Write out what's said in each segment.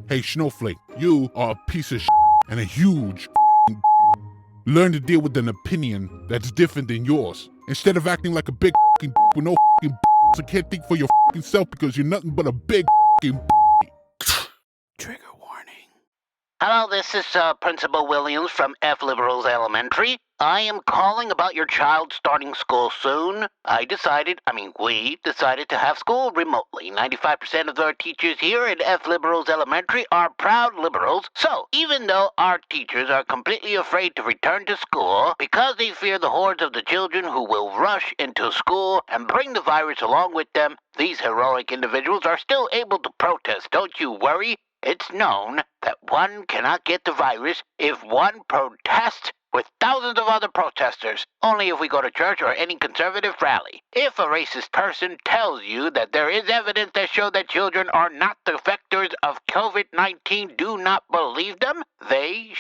Hey, Snowflake, you are a piece of and a huge Learn to deal with an opinion that's different than yours. Instead of acting like a big with no so can't think for your self because you're nothing but a big Trigger warning. Hello, this is Principal Williams from F Liberals Elementary. I am calling about your child starting school soon. We decided to have school remotely. 95% of our teachers here at F Liberals Elementary are proud liberals. So, even though our teachers are completely afraid to return to school because they fear the hordes of the children who will rush into school and bring the virus along with them, these heroic individuals are still able to protest. Don't you worry. It's known that one cannot get the virus if one protests with thousands of other protesters, only if we go to church or any conservative rally. If a racist person tells you that there is evidence that shows that children are not the vectors of COVID-19, do not believe them. They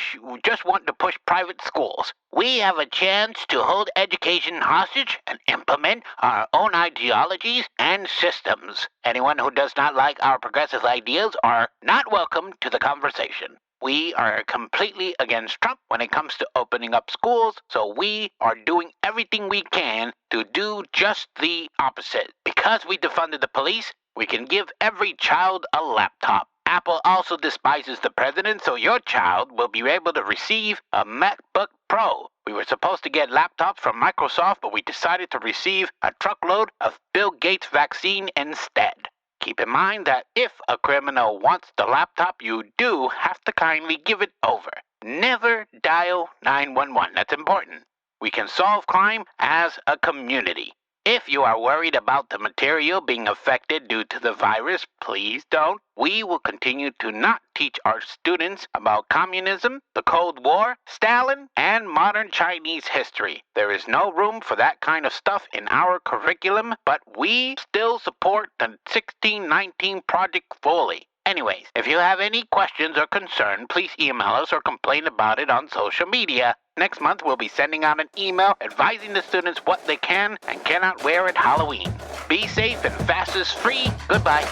just want to push private schools. We have a chance to hold education hostage and implement our own ideologies and systems. Anyone who does not like our progressive ideas are not welcome to the conversation. We are completely against Trump when it comes to opening up schools, so we are doing everything we can to do just the opposite. Because we defunded the police, we can give every child a laptop. Apple also despises the president, so your child will be able to receive a MacBook Pro. We were supposed to get laptops from Microsoft, but we decided to receive a truckload of Bill Gates vaccine instead. Keep in mind that if a criminal wants the laptop, you do have to kindly give it over. Never dial 911. That's important. We can solve crime as a community. If you are worried about the material being affected due to the virus, please don't. We will continue to not teach our students about communism, the Cold War, Stalin, and modern Chinese history. There is no room for that kind of stuff in our curriculum, but we still support the 1619 Project fully. Anyways, if you have any questions or concern, please email us or complain about it on social media. Next month, we'll be sending out an email advising the students what they can and cannot wear at Halloween. Be safe and fast is free. Goodbye.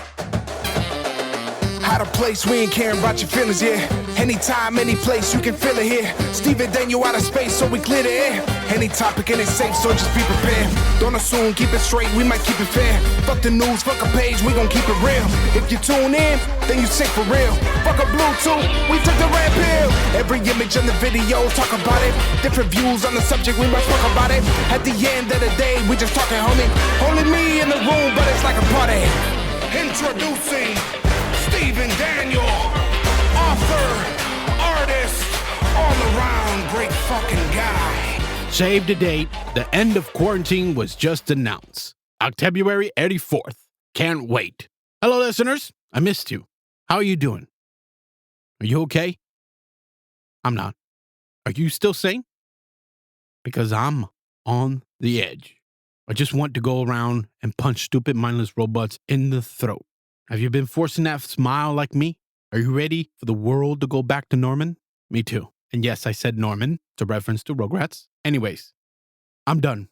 Out of place, we ain't caring about your feelings, yeah. Anytime, any place, you can feel it here. Steven, then you out of space, so we clear the air. Any topic and it's safe, so just be prepared. Don't assume, keep it straight, we might keep it fair. Fuck the news, fuck a page, we gon' keep it real. If you tune in, then you sick for real. Fuck a Bluetooth, we took the red pill. Every image in the video, talk about it. Different views on the subject, we must talk about it. At the end of the day, we just talking, homie. Only me in the room, but it's like a party. Introducing Steven Daniel, author, artist, all around great fucking guy. Save the date. The end of quarantine was just announced. October 84th. Can't wait. Hello, listeners. I missed you. How are you doing? Are you okay? I'm not. Are you still sane? Because I'm on the edge. I just want to go around and punch stupid mindless robots in the throat. Have you been forcing that smile like me? Are you ready for the world to go back to Norman? Me too. And yes, I said Norman. It's a reference to Rugrats. Anyways, I'm done.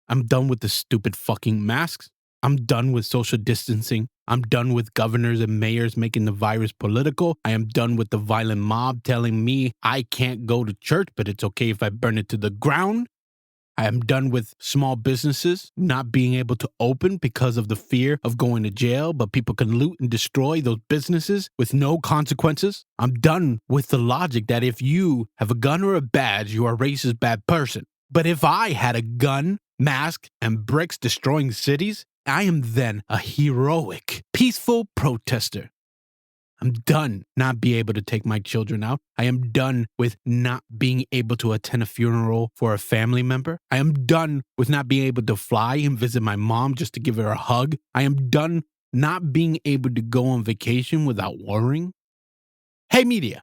I'm done with the stupid fucking masks. I'm done with social distancing. I'm done with governors and mayors making the virus political. I am done with the violent mob telling me I can't go to church, but it's okay if I burn it to the ground. I am done with small businesses not being able to open because of the fear of going to jail, but people can loot and destroy those businesses with no consequences. I'm done with the logic that if you have a gun or a badge, you are a racist bad person. But if I had a gun, mask, and bricks destroying cities, I am then a heroic, peaceful protester. I'm done not being able to take my children out. I am done with not being able to attend a funeral for a family member. I am done with not being able to fly and visit my mom just to give her a hug. I am done not being able to go on vacation without worrying. Hey, media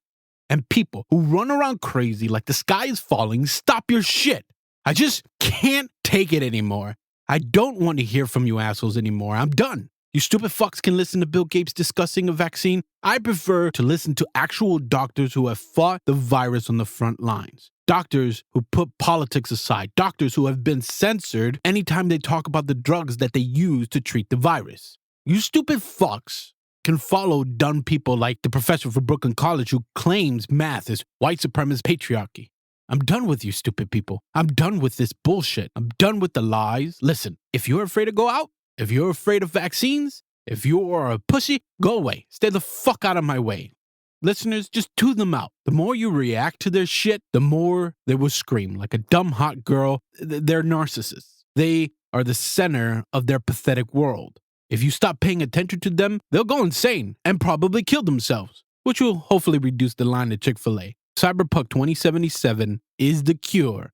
and people who run around crazy like the sky is falling, stop your shit. I just can't take it anymore. I don't want to hear from you assholes anymore. I'm done. You stupid fucks can listen to Bill Gates discussing a vaccine. I prefer to listen to actual doctors who have fought the virus on the front lines. Doctors who put politics aside. Doctors who have been censored anytime they talk about the drugs that they use to treat the virus. You stupid fucks can follow dumb people like the professor from Brooklyn College who claims math is white supremacist patriarchy. I'm done with you stupid people. I'm done with this bullshit. I'm done with the lies. Listen, if you're afraid to go out, if you're afraid of vaccines, if you are a pussy, go away. Stay the fuck out of my way. Listeners, just tune them out. The more you react to their shit, the more they will scream like a dumb hot girl. They're narcissists. They are the center of their pathetic world. If you stop paying attention to them, they'll go insane and probably kill themselves, which will hopefully reduce the line at Chick-fil-A. Cyberpunk 2077 is the cure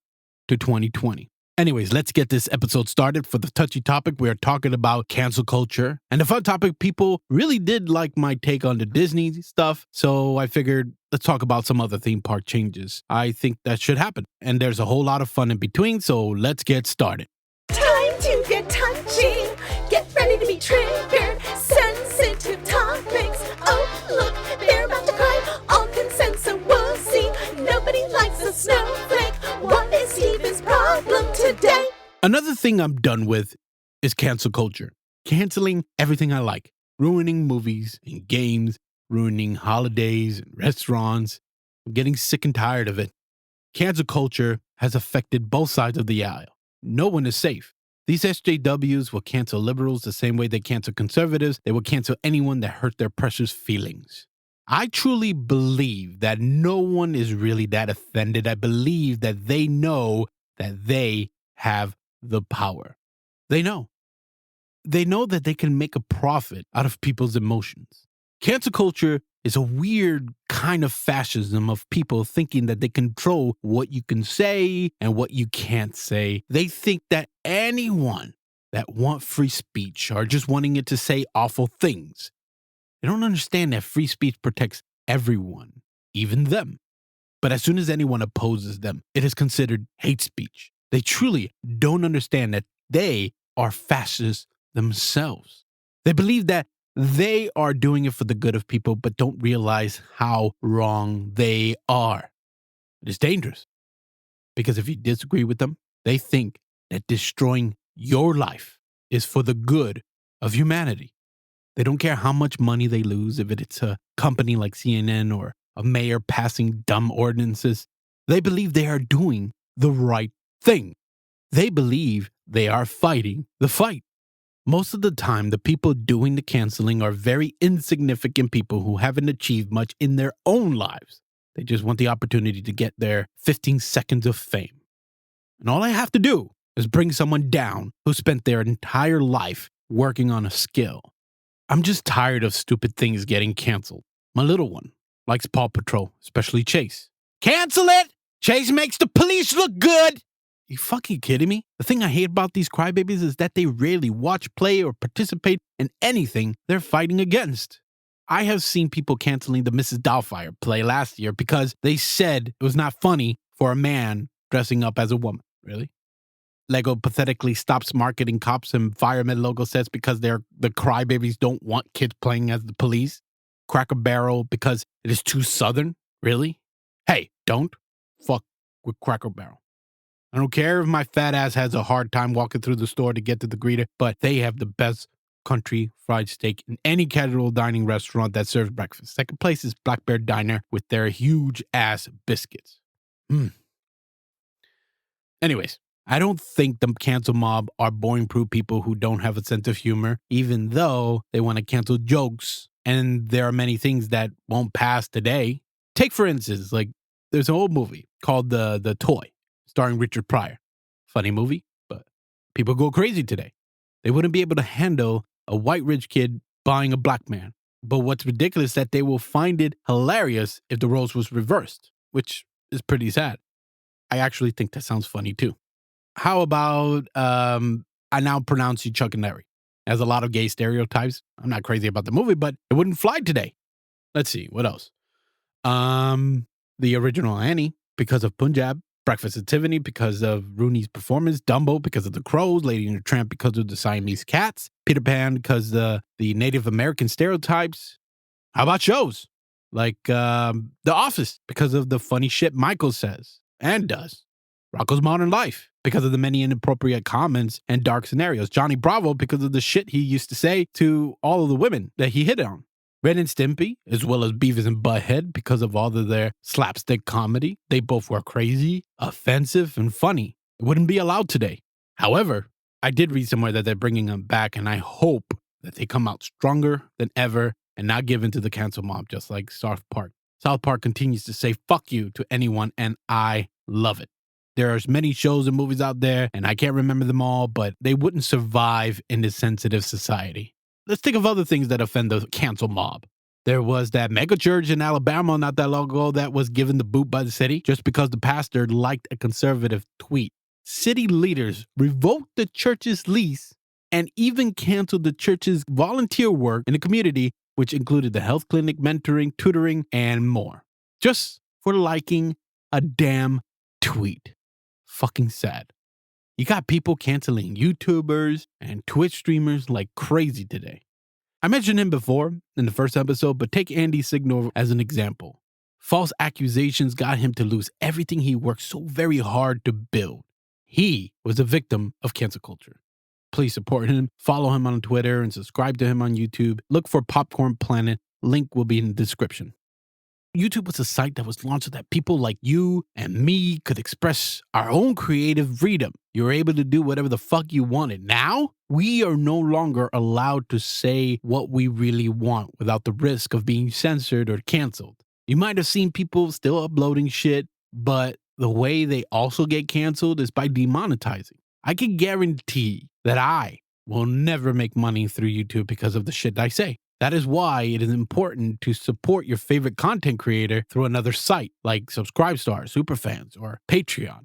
to 2020. Anyways, let's get this episode started. For the touchy topic, we are talking about cancel culture. And the fun topic, people really did like my take on the Disney stuff. So I figured let's talk about some other theme park changes. I think that should happen. And there's a whole lot of fun in between. So let's get started. Time to get touchy. Get ready to be triggered. Sensitive topics. Oh, look, they're about to cry. All consent, so we'll see. Nobody likes a snowflake. What is Steven's problem today? Another thing I'm done with is cancel culture. Canceling everything I like. Ruining movies and games. Ruining holidays and restaurants. I'm getting sick and tired of it. Cancel culture has affected both sides of the aisle. No one is safe. These SJWs will cancel liberals the same way they cancel conservatives. They will cancel anyone that hurt their precious feelings. I truly believe that no one is really that offended. I believe that they know that they have the power. They know. They know that they can make a profit out of people's emotions. Cancel culture is a weird kind of fascism of people thinking that they control what you can say and what you can't say. They think that anyone that want free speech are just wanting it to say awful things. They don't understand that free speech protects everyone, even them. But as soon as anyone opposes them, it is considered hate speech. They truly don't understand that they are fascists themselves. They believe that they are doing it for the good of people, but don't realize how wrong they are. It is dangerous. Because if you disagree with them, they think that destroying your life is for the good of humanity. They don't care how much money they lose, if it's a company like CNN or a mayor passing dumb ordinances. They believe they are doing the right thing. They believe they are fighting the fight. Most of the time, the people doing the canceling are very insignificant people who haven't achieved much in their own lives. They just want the opportunity to get their 15 seconds of fame. And all I have to do is bring someone down who spent their entire life working on a skill. I'm just tired of stupid things getting canceled. My little one likes Paw Patrol, especially Chase. Cancel it! Chase makes the police look good! You fucking kidding me? The thing I hate about these crybabies is that they rarely watch, play, or participate in anything they're fighting against. I have seen people canceling the Mrs. Doubtfire play last year because they said it was not funny for a man dressing up as a woman. Really? Lego pathetically stops marketing cops and firemen logo sets because the crybabies don't want kids playing as the police. Cracker Barrel because it is too southern. Really? Hey, don't fuck with Cracker Barrel. I don't care if my fat ass has a hard time walking through the store to get to the greeter, but they have the best country fried steak in any casual dining restaurant that serves breakfast. Second place is Black Bear Diner with their huge ass biscuits. Anyways, I don't think the cancel mob are boring-proof people who don't have a sense of humor, even though they want to cancel jokes. And there are many things that won't pass today. Take, for instance, like there's an old movie called The Toy, starring Richard Pryor. Funny movie, but people go crazy today. They wouldn't be able to handle a white rich kid buying a black man. But what's ridiculous is that they will find it hilarious if the roles was reversed, which is pretty sad. I actually think that sounds funny too. How about, I now pronounce you Chuck and Larry. It has a lot of gay stereotypes. I'm not crazy about the movie, but it wouldn't fly today. Let's see, what else? The original Annie, because of Punjab. Breakfast at Tiffany, because of Rooney's performance. Dumbo, because of the Crows. Lady and the Tramp, because of the Siamese Cats. Peter Pan, because the Native American stereotypes. How about shows? Like The Office, because of the funny shit Michael says and does. Rocco's Modern Life, because of the many inappropriate comments and dark scenarios. Johnny Bravo, because of the shit he used to say to all of the women that he hit on. Ren and Stimpy, as well as Beavis and Butthead, because of all of their slapstick comedy, they both were crazy, offensive, and funny. It wouldn't be allowed today. However, I did read somewhere that they're bringing them back, and I hope that they come out stronger than ever and not give in to the cancel mob, just like South Park. South Park continues to say fuck you to anyone, and I love it. There's many shows and movies out there, and I can't remember them all, but they wouldn't survive in this sensitive society. Let's think of other things that offend the cancel mob. There was that mega church in Alabama not that long ago that was given the boot by the city just because the pastor liked a conservative tweet. City leaders revoked the church's lease and even canceled the church's volunteer work in the community, which included the health clinic, mentoring, tutoring, and more. Just for liking a damn tweet. Fucking sad. You got people canceling YouTubers and Twitch streamers like crazy today. I mentioned him before in the first episode, but take Andy Signor as an example. False accusations got him to lose everything he worked so very hard to build. He was a victim of cancel culture. Please support him, follow him on Twitter, and subscribe to him on YouTube. Look for Popcorn Planet. Link will be in the description. YouTube was a site that was launched so that people like you and me could express our own creative freedom. You were able to do whatever the fuck you wanted. Now, we are no longer allowed to say what we really want without the risk of being censored or canceled. You might have seen people still uploading shit, but the way they also get canceled is by demonetizing. I can guarantee that I will never make money through YouTube because of the shit I say. That is why it is important to support your favorite content creator through another site like Subscribestar, Superfans, or Patreon.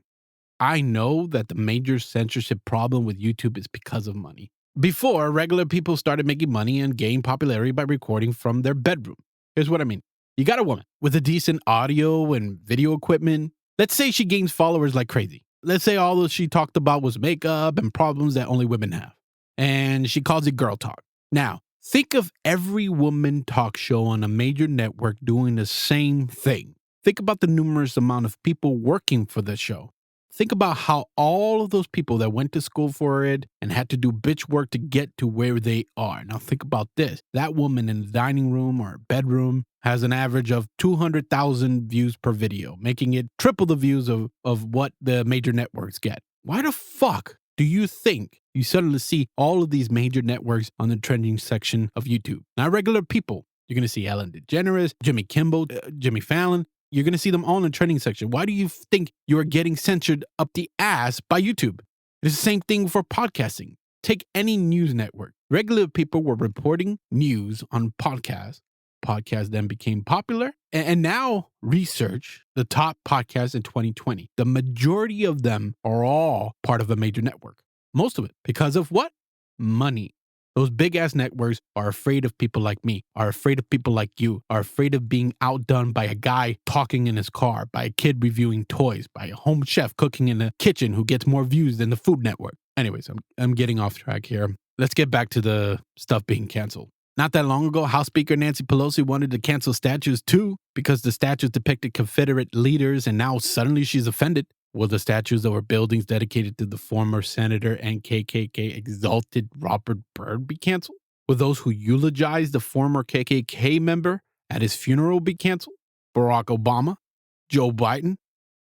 I know that the major censorship problem with YouTube is because of money. Before, regular people started making money and gained popularity by recording from their bedroom. Here's what I mean. You got a woman with a decent audio and video equipment. Let's say she gains followers like crazy. Let's say all that she talked about was makeup and problems that only women have. And she calls it girl talk. Now, think of every woman talk show on a major network doing the same thing. Think about the numerous amount of people working for the show. Think about how all of those people that went to school for it and had to do bitch work to get to where they are. Now think about this. That woman in the dining room or bedroom has an average of 200,000 views per video, making it triple the views of what the major networks get. Why the fuck do you think you suddenly see all of these major networks on the trending section of YouTube? Now, regular people, you're going to see Ellen DeGeneres, Jimmy Kimmel, Jimmy Fallon. You're going to see them all in the trending section. Why do you think you are getting censored up the ass by YouTube? It's the same thing for podcasting. Take any news network. Regular people were reporting news on podcasts. Podcasts then became popular. And now research the top podcasts in 2020. The majority of them are all part of a major network. Most of it. Because of what? Money. Those big ass networks are afraid of people like me, are afraid of people like you, are afraid of being outdone by a guy talking in his car, by a kid reviewing toys, by a home chef cooking in the kitchen who gets more views than the Food Network. Anyways, I'm getting off track here. Let's get back to the stuff being canceled. Not that long ago, House Speaker Nancy Pelosi wanted to cancel statues too because the statues depicted Confederate leaders, and now suddenly she's offended. Will the statues that were buildings dedicated to the former senator and KKK exalted Robert Byrd be canceled? Will those who eulogized the former KKK member at his funeral be canceled? Barack Obama? Joe Biden?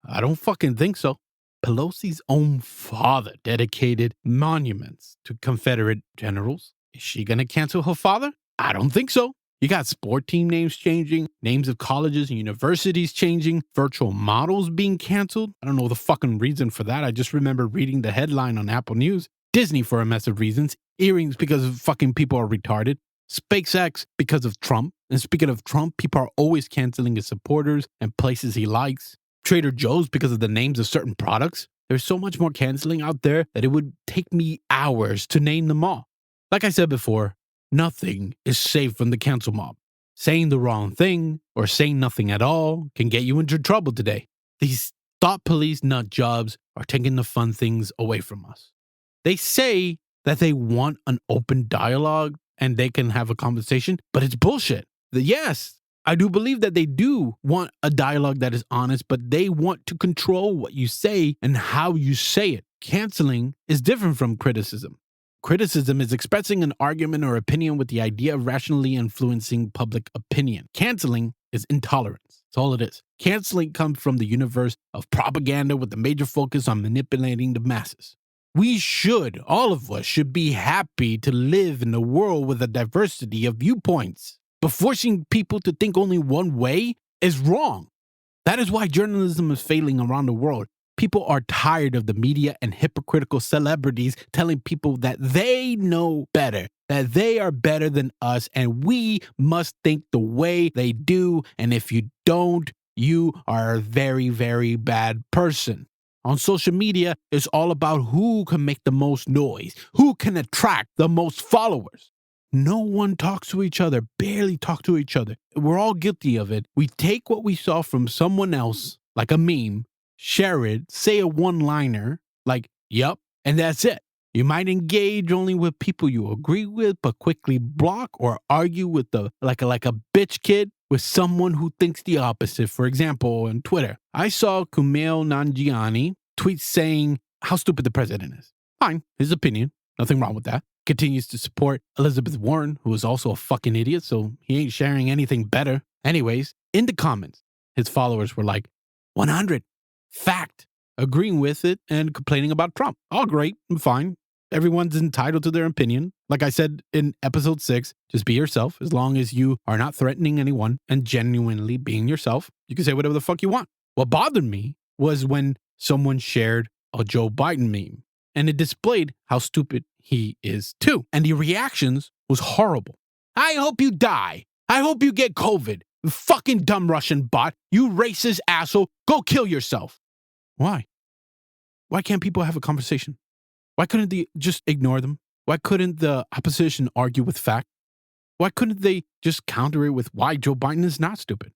I don't fucking think so. Pelosi's own father dedicated monuments to Confederate generals. Is she gonna cancel her father? I don't think so. You got sport team names changing, names of colleges and universities changing, virtual models being canceled. I don't know the fucking reason for that. I just remember reading the headline on Apple News. Disney for a mess of reasons. Earrings because of fucking people are retarded. SpaceX because of Trump. And speaking of Trump, people are always canceling his supporters and places he likes. Trader Joe's because of the names of certain products. There's so much more canceling out there that it would take me hours to name them all. Like I said before, nothing is safe from the cancel mob. Saying the wrong thing or saying nothing at all can get you into trouble today. These thought police nut jobs are taking the fun things away from us. They say that they want an open dialogue and they can have a conversation, but it's bullshit. Yes, I do believe that they do want a dialogue that is honest, but they want to control what you say and how you say it. Canceling is different from criticism. Criticism is expressing an argument or opinion with the idea of rationally influencing public opinion. Canceling is intolerance. That's all it is. Canceling comes from the universe of propaganda with a major focus on manipulating the masses. We should, all of us, should be happy to live in a world with a diversity of viewpoints. But forcing people to think only one way is wrong. That is why journalism is failing around the world. People are tired of the media and hypocritical celebrities telling people that they know better, that they are better than us, and we must think the way they do. And if you don't, you are a very, very bad person. On social media, it's all about who can make the most noise, who can attract the most followers. No one talks to each other, barely talk to each other. We're all guilty of it. We take what we saw from someone else, like a meme, share it, say a one-liner, like, yup, and that's it. You might engage only with people you agree with, but quickly block or argue with like a bitch kid with someone who thinks the opposite. For example, on Twitter, I saw Kumail Nanjiani tweet saying how stupid the president is. Fine, his opinion. Nothing wrong with that. Continues to support Elizabeth Warren, who is also a fucking idiot, so he ain't sharing anything better. Anyways, in the comments, his followers were like, 100, fact, agreeing with it and complaining about Trump. All great and fine. Everyone's entitled to their opinion. Like I said in episode 6, just be yourself. As long as you are not threatening anyone and genuinely being yourself, you can say whatever the fuck you want. What bothered me was when someone shared a Joe Biden meme, and it displayed how stupid he is too. And the reactions was horrible. I hope you die. I hope you get COVID. You fucking dumb Russian bot. You racist asshole. Go kill yourself. Why? Why can't people have a conversation? Why couldn't they just ignore them? Why couldn't the opposition argue with fact? Why couldn't they just counter it with why Joe Biden is not stupid?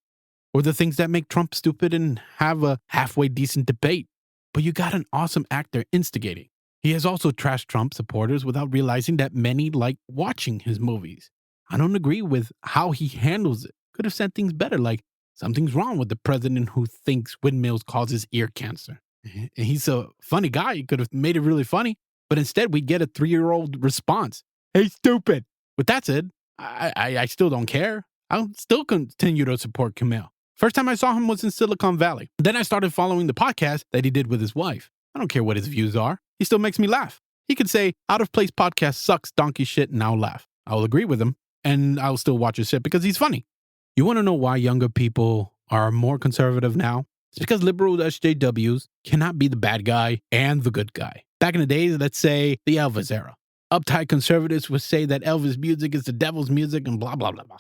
Or the things that make Trump stupid and have a halfway decent debate? But you got an awesome actor instigating. He has also trashed Trump supporters without realizing that many like watching his movies. I don't agree with how he handles it. Could have said things better, like something's wrong with the president who thinks windmills causes ear cancer. And he's a funny guy. He could have made it really funny. But instead, we get a 3-year-old response. Hey, stupid. With that said, I still don't care. I'll still continue to support Kumail. First time I saw him was in Silicon Valley. Then I started following the podcast that he did with his wife. I don't care what his views are. He still makes me laugh. He could say, Out of Place podcast sucks donkey shit, and I'll laugh. I'll agree with him, and I'll still watch his shit because he's funny. You want to know why younger people are more conservative now? It's because liberal SJWs cannot be the bad guy and the good guy. Back in the days, let's say the Elvis era. Uptight conservatives would say that Elvis music is the devil's music and blah, blah, blah, blah.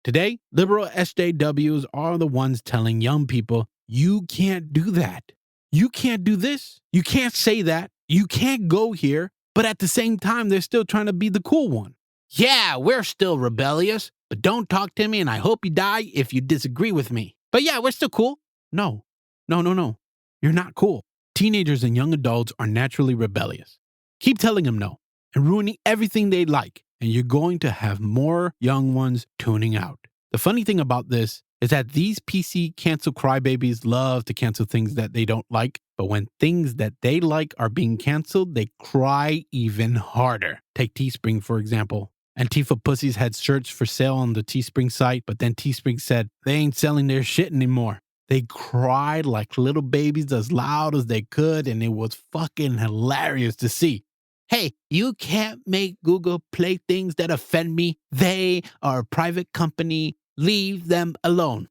Today, liberal SJWs are the ones telling young people, you can't do that. You can't do this. You can't say that. You can't go here. But at the same time, they're still trying to be the cool one. Yeah, we're still rebellious, but don't talk to me and I hope you die if you disagree with me. But yeah, we're still cool. No. You're not cool. Teenagers and young adults are naturally rebellious. Keep telling them no and ruining everything they like, and you're going to have more young ones tuning out. The funny thing about this is that these PC cancel crybabies love to cancel things that they don't like, but when things that they like are being canceled, they cry even harder. Take Teespring, for example. Antifa pussies had shirts for sale on the Teespring site, but then Teespring said they ain't selling their shit anymore. They cried like little babies as loud as they could, and it was fucking hilarious to see. Hey, you can't make Google Play things that offend me. They are a private company. Leave them alone.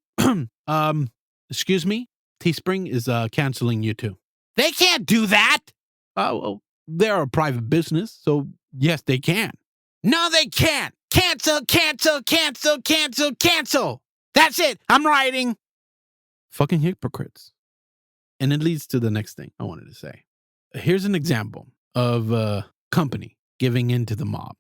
Excuse me? Teespring is canceling you too. They can't do that. Oh, well, they're a private business, so yes, they can. No, they can't. Cancel, cancel, cancel, cancel, cancel. That's it. I'm writing. Fucking hypocrites. And it leads to the next thing I wanted to say. Here's an example of a company giving in to the mob.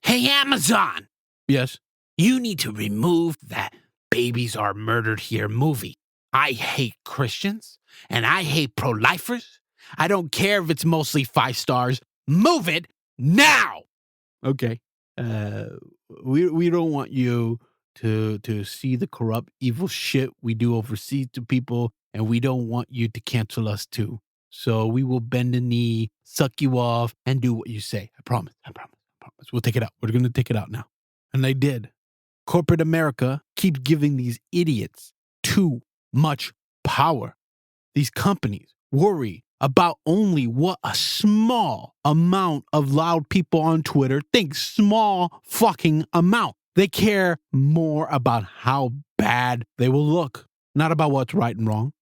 Hey, Amazon. Yes. You need to remove that babies are murdered here movie. I hate Christians and I hate pro-lifers. I don't care if it's mostly 5 stars. Move it now. Okay. We don't want you to see the corrupt, evil shit we do overseas to people, and we don't want you to cancel us too. So we will bend the knee, suck you off, and do what you say. I promise. promise. We'll take it out. We're going to take it out now. And they did. Corporate America keeps giving these idiots too much power. These companies worry about only what a small amount of loud people on Twitter think. Small fucking amount. They care more about how bad they will look, not about what's right and wrong.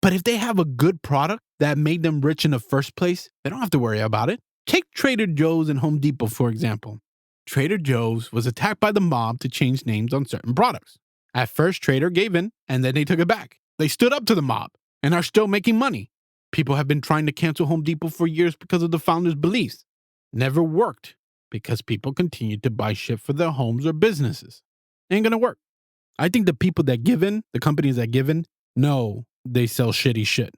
But if they have a good product that made them rich in the first place, they don't have to worry about it. Take Trader Joe's and Home Depot, for example. Trader Joe's was attacked by the mob to change names on certain products. At first, Trader gave in, and then they took it back. They stood up to the mob and are still making money. People have been trying to cancel Home Depot for years because of the founders' beliefs. Never worked because people continued to buy shit for their homes or businesses. Ain't gonna work. I think the people that give in, the companies that give in, know they sell shitty shit.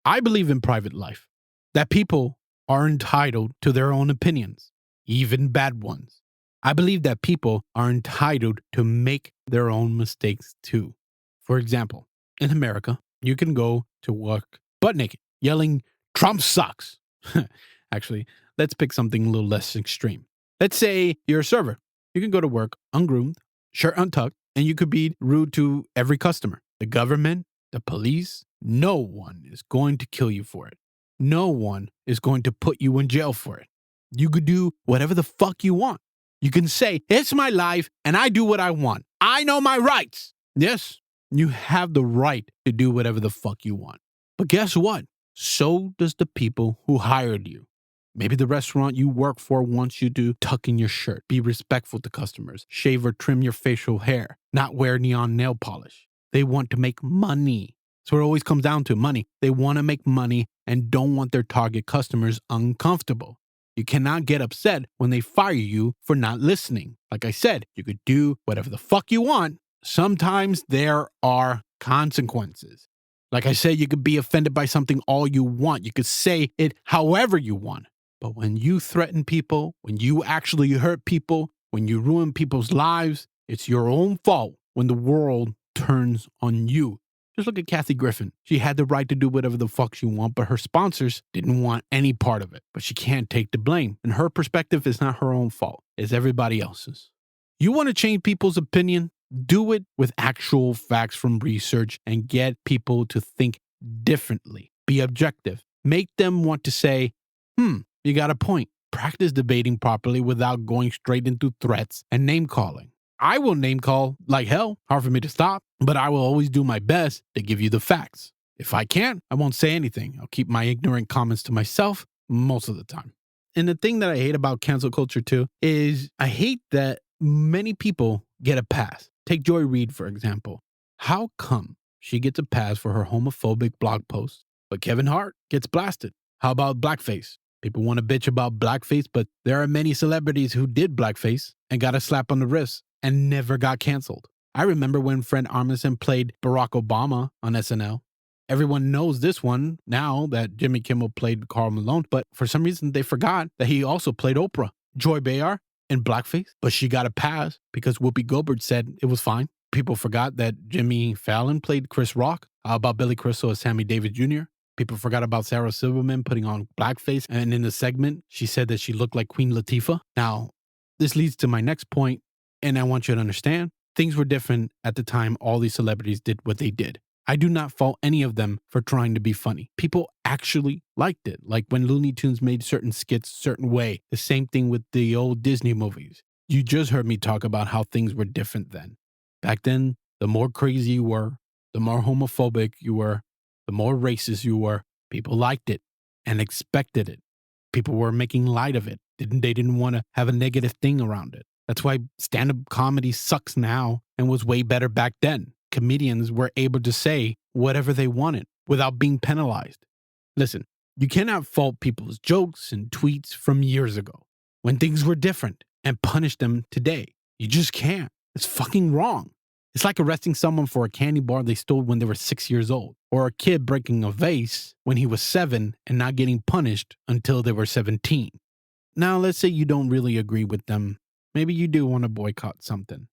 I believe in private life, that people are entitled to their own opinions, even bad ones. I believe that people are entitled to make their own mistakes too. For example, in America, you can go to work butt naked, yelling, "Trump sucks." Actually, let's pick something a little less extreme. Let's say you're a server. You can go to work ungroomed, shirt untucked, and you could be rude to every customer. The government, the police, no one is going to kill you for it. No one is going to put you in jail for it. You could do whatever the fuck you want. You can say, "It's my life and I do what I want. I know my rights." Yes, you have the right to do whatever the fuck you want. But guess what? So does the people who hired you. Maybe the restaurant you work for wants you to tuck in your shirt, be respectful to customers, shave or trim your facial hair, not wear neon nail polish. They want to make money. So it always comes down to money. They want to make money and don't want their target customers uncomfortable. You cannot get upset when they fire you for not listening. Like I said, you could do whatever the fuck you want. Sometimes there are consequences. Like I said, you could be offended by something all you want. You could say it however you want. But when you threaten people, when you actually hurt people, when you ruin people's lives, it's your own fault when the world turns on you. Just look at Kathy Griffin. She had the right to do whatever the fuck she wants, but her sponsors didn't want any part of it. But she can't take the blame. And her perspective is not her own fault. It's everybody else's. You want to change people's opinion? Do it with actual facts from research and get people to think differently. Be objective. Make them want to say, you got a point. Practice debating properly without going straight into threats and name calling. I will name call like hell. Hard for me to stop, but I will always do my best to give you the facts. If I can't, I won't say anything. I'll keep my ignorant comments to myself most of the time. And the thing that I hate about cancel culture too is I hate that many people get a pass. Take Joy Reid, for example. How come she gets a pass for her homophobic blog posts, but Kevin Hart gets blasted? How about blackface? People want to bitch about blackface, but there are many celebrities who did blackface and got a slap on the wrist and never got canceled. I remember when Fred Armisen played Barack Obama on SNL. Everyone knows this one now that Jimmy Kimmel played Karl Malone, but for some reason they forgot that he also played Oprah, Joy Behar, in blackface, but she got a pass because Whoopi Goldberg said it was fine. People forgot that Jimmy Fallon played Chris Rock. How about Billy Crystal as Sammy Davis Jr.? People forgot about Sarah Silverman putting on blackface, and in the segment, she said that she looked like Queen Latifah. Now, this leads to my next point, and I want you to understand, things were different at the time all these celebrities did what they did. I do not fault any of them for trying to be funny. People actually liked it, like when Looney Tunes made certain skits a certain way. The same thing with the old Disney movies. You just heard me talk about how things were different then. Back then, the more crazy you were, the more homophobic you were, the more racist you were, people liked it and expected it. People were making light of it. They didn't want to have a negative thing around it. That's why stand-up comedy sucks now and was way better back then. Comedians were able to say whatever they wanted without being penalized. Listen, you cannot fault people's jokes and tweets from years ago when things were different and punish them today. You just can't. It's fucking wrong. It's like arresting someone for a candy bar they stole when they were 6 years old, or a kid breaking a vase when he was 7 and not getting punished until they were 17. Now, let's say you don't really agree with them. Maybe you do want to boycott something.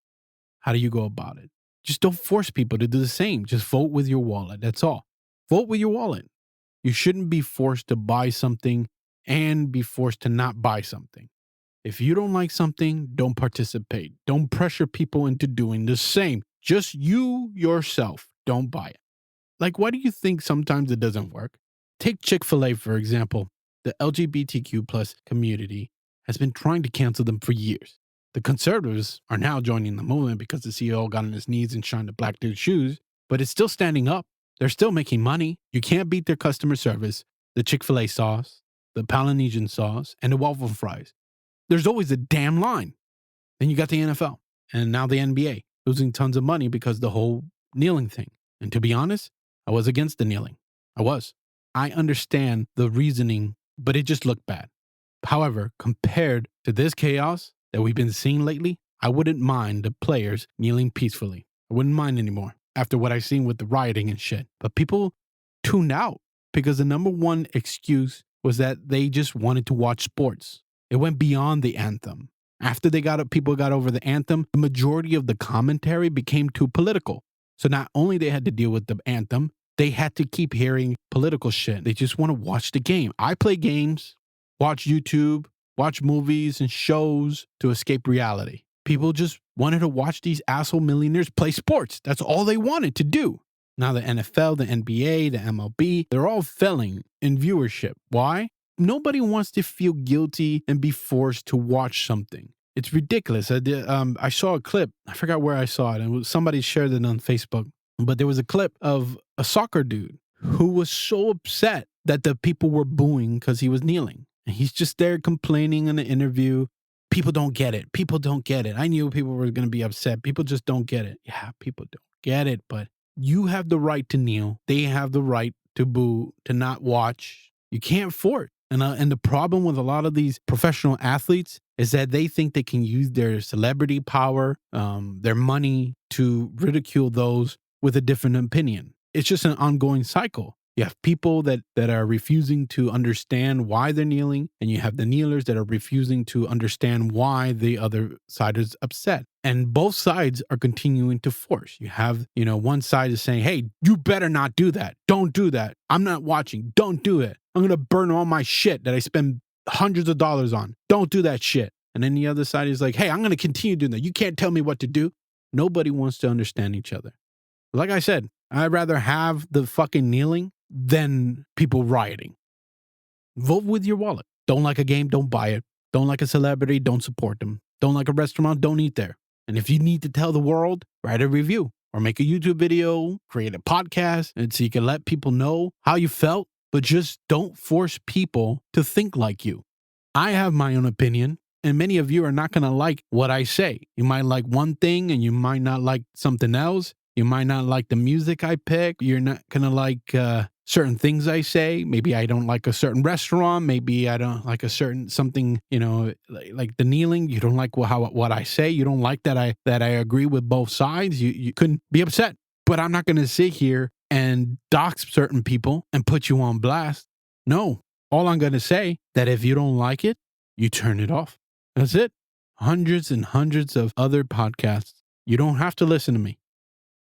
How do you go about it? Just don't force people to do the same. Just vote with your wallet. That's all. Vote with your wallet. You shouldn't be forced to buy something and be forced to not buy something. If you don't like something, don't participate. Don't pressure people into doing the same. Just you yourself. Don't buy it. Like, why do you think sometimes it doesn't work? Take Chick-fil-A, for example. The LGBTQ plus community has been trying to cancel them for years. The conservatives are now joining the movement because the CEO got on his knees and shined a black dude's shoes, but it's still standing up. They're still making money. You can't beat their customer service, the Chick-fil-A sauce, the Polynesian sauce, and the waffle fries. There's always a damn line. Then you got the NFL and now the NBA losing tons of money because of the whole kneeling thing. And to be honest, I was against the kneeling. I was. I understand the reasoning, but it just looked bad. However, compared to this chaos that we've been seeing lately, I wouldn't mind the players kneeling peacefully. I wouldn't mind anymore after what I've seen with the rioting and shit. But people tuned out because the number one excuse was that they just wanted to watch sports. It went beyond the anthem. After people got over the anthem, the majority of the commentary became too political. So not only they had to deal with the anthem, they had to keep hearing political shit. They just want to watch the game. I play games, watch YouTube, watch movies and shows to escape reality. People just wanted to watch these asshole millionaires play sports. That's all they wanted to do. Now the NFL, the NBA, the MLB, they're all failing in viewership. Why? Nobody wants to feel guilty and be forced to watch something. It's ridiculous. I saw a clip. I forgot where I saw it. And somebody shared it on Facebook. But there was a clip of a soccer dude who was so upset that the people were booing because he was kneeling. And he's just there complaining in the interview. People don't get it. People don't get it. I knew people were going to be upset. People just don't get it. Yeah, people don't get it. But you have the right to kneel. They have the right to boo, to not watch. You can't force. And the problem with a lot of these professional athletes is that they think they can use their celebrity power, their money to ridicule those with a different opinion. It's just an ongoing cycle. You have people that are refusing to understand why they're kneeling, and you have the kneelers that are refusing to understand why the other side is upset. And both sides are continuing to force. You have, one side is saying, hey, you better not do that. Don't do that. I'm not watching. Don't do it. I'm going to burn all my shit that I spend hundreds of dollars on. Don't do that shit. And then the other side is like, hey, I'm going to continue doing that. You can't tell me what to do. Nobody wants to understand each other. Like I said, I'd rather have the fucking kneeling than people rioting. Vote with your wallet. Don't like a game, don't buy it. Don't like a celebrity, don't support them. Don't like a restaurant, don't eat there. And if you need to tell the world, write a review or make a YouTube video, create a podcast, and so you can let people know how you felt, but just don't force people to think like you. I have my own opinion, and many of you are not going to like what I say. You might like one thing and you might not like something else. You might not like the music I pick. You're not going to like certain things I say. Maybe I don't like a certain restaurant. Maybe I don't like a certain something, like the kneeling. You don't like what I say. You don't like that I agree with both sides. You couldn't be upset. But I'm not going to sit here and dox certain people and put you on blast. No. All I'm going to say that if you don't like it, you turn it off. That's it. Hundreds and hundreds of other podcasts. You don't have to listen to me.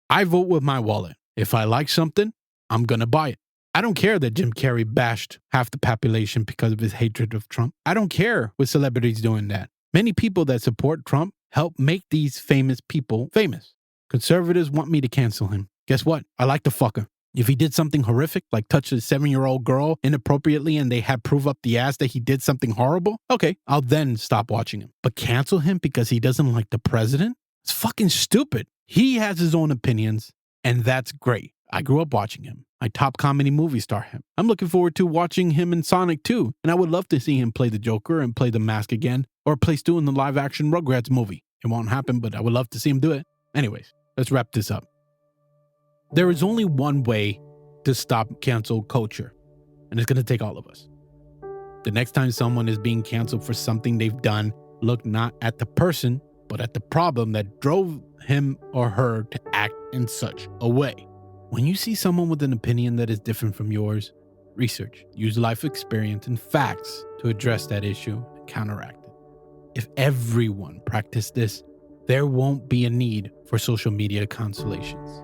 I vote with my wallet. If I like something, I'm going to buy it. I don't care that Jim Carrey bashed half the population because of his hatred of Trump. I don't care with celebrities doing that. Many people that support Trump help make these famous people famous. Conservatives want me to cancel him. Guess what? I like the fucker. If he did something horrific, like touch a 7-year-old girl inappropriately and they had proof up the ass that he did something horrible, okay, I'll then stop watching him. But cancel him because he doesn't like the president? It's fucking stupid. He has his own opinions, and that's great. I grew up watching him. I top comedy movie star him. I'm looking forward to watching him in Sonic 2, and I would love to see him play the Joker and play the Mask again, or play Stu in the live-action Rugrats movie. It won't happen, but I would love to see him do it. Anyways, let's wrap this up. There is only one way to stop cancel culture, and it's going to take all of us. The next time someone is being canceled for something they've done, look not at the person, but at the problem that drove him or her to act in such a way. When you see someone with an opinion that is different from yours, research, use life experience and facts to address that issue and counteract it. If everyone practiced this, there won't be a need for social media consolations.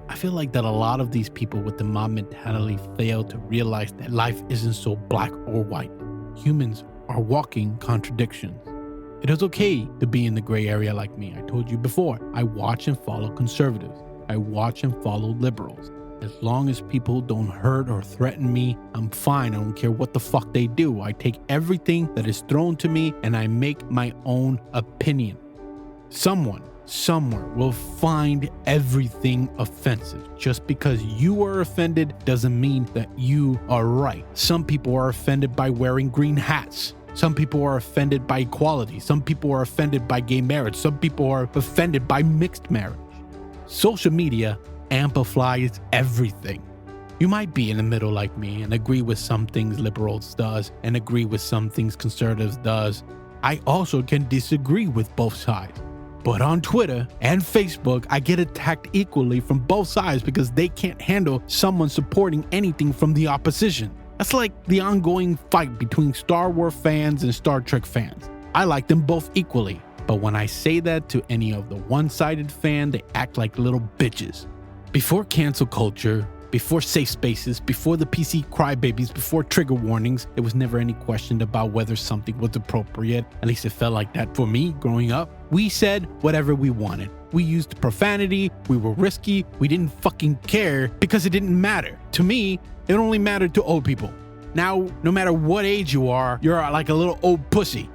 I feel like that a lot of these people with the mob mentality fail to realize that life isn't so black or white. Humans are walking contradictions. It is okay to be in the gray area like me. I told you before, I watch and follow conservatives. I watch and follow liberals. As long as people don't hurt or threaten me, I'm fine. I don't care what the fuck they do. I take everything that is thrown to me and I make my own opinion. Someone, somewhere will find everything offensive. Just because you are offended doesn't mean that you are right. Some people are offended by wearing green hats. Some people are offended by equality. Some people are offended by gay marriage. Some people are offended by mixed marriage. Social media amplifies everything. You might be in the middle like me and agree with some things liberals does and agree with some things conservatives does. I also can disagree with both sides. But on Twitter and Facebook, I get attacked equally from both sides because they can't handle someone supporting anything from the opposition. That's like the ongoing fight between Star Wars fans and Star Trek fans. I like them both equally, but when I say that to any of the one-sided fan, they act like little bitches. Before cancel culture, before safe spaces, before the PC crybabies, before trigger warnings, there was never any question about whether something was appropriate. At least it felt like that for me growing up. We said whatever we wanted. We used profanity, we were risky, we didn't fucking care because it didn't matter. To me, it only mattered to old people. Now, no matter what age you are, you're like a little old pussy.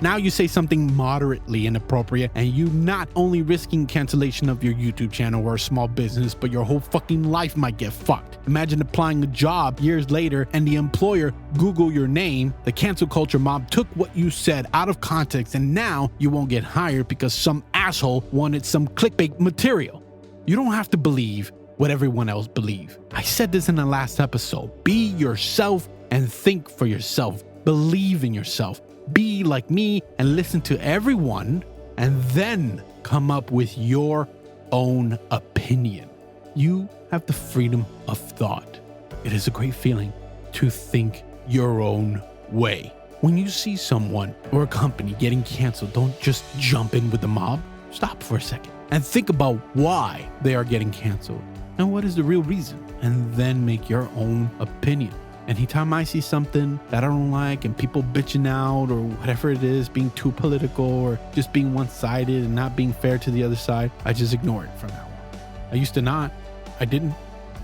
Now you say something moderately inappropriate and you not only risking cancellation of your YouTube channel or a small business, but your whole fucking life might get fucked. Imagine applying a job years later and the employer Google your name. The cancel culture mob took what you said out of context and now you won't get hired because some asshole wanted some clickbait material. You don't have to believe what everyone else believes. I said this in the last episode. Be yourself and think for yourself. Believe in yourself. Be like me and listen to everyone and then come up with your own opinion. You have the freedom of thought. It is a great feeling to think your own way. When you see someone or a company getting canceled, don't just jump in with the mob. Stop for a second and think about why they are getting canceled and what is the real reason, and then make your own opinion. Anytime I see something that I don't like and people bitching out or whatever it is, being too political or just being one-sided and not being fair to the other side, I just ignore it from now on. I used to not. I didn't.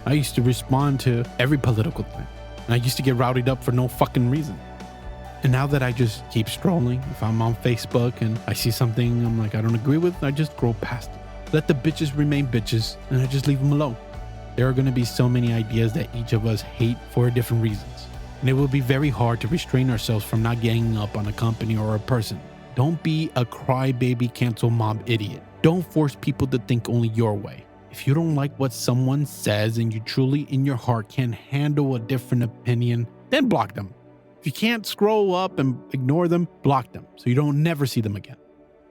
I used to respond to every political thing. And I used to get rowdied up for no fucking reason. And now that I just keep scrolling, if I'm on Facebook and I see something I'm like I don't agree with, I just scroll past it. Let the bitches remain bitches and I just leave them alone. There are going to be so many ideas that each of us hate for different reasons. And it will be very hard to restrain ourselves from not ganging up on a company or a person. Don't be a crybaby cancel mob idiot. Don't force people to think only your way. If you don't like what someone says and you truly in your heart can't handle a different opinion, then block them. If you can't scroll up and ignore them, block them so you don't never see them again.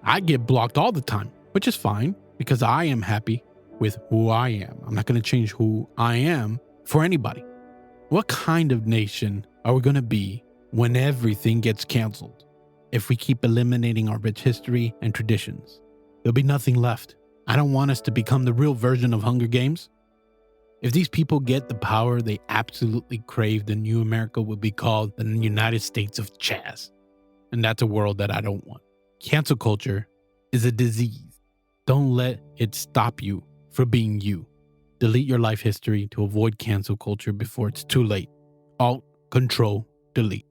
I get blocked all the time, which is fine because I am happy with who I am. I'm not going to change who I am for anybody. What kind of nation are we going to be when everything gets canceled? If we keep eliminating our rich history and traditions, there'll be nothing left. I don't want us to become the real version of Hunger Games. If these people get the power they absolutely crave, the new America will be called the United States of Chaz. And that's a world that I don't want. Cancel culture is a disease. Don't let it stop you for being you. Delete your life history to avoid cancel culture before it's too late. Alt, Control, Delete.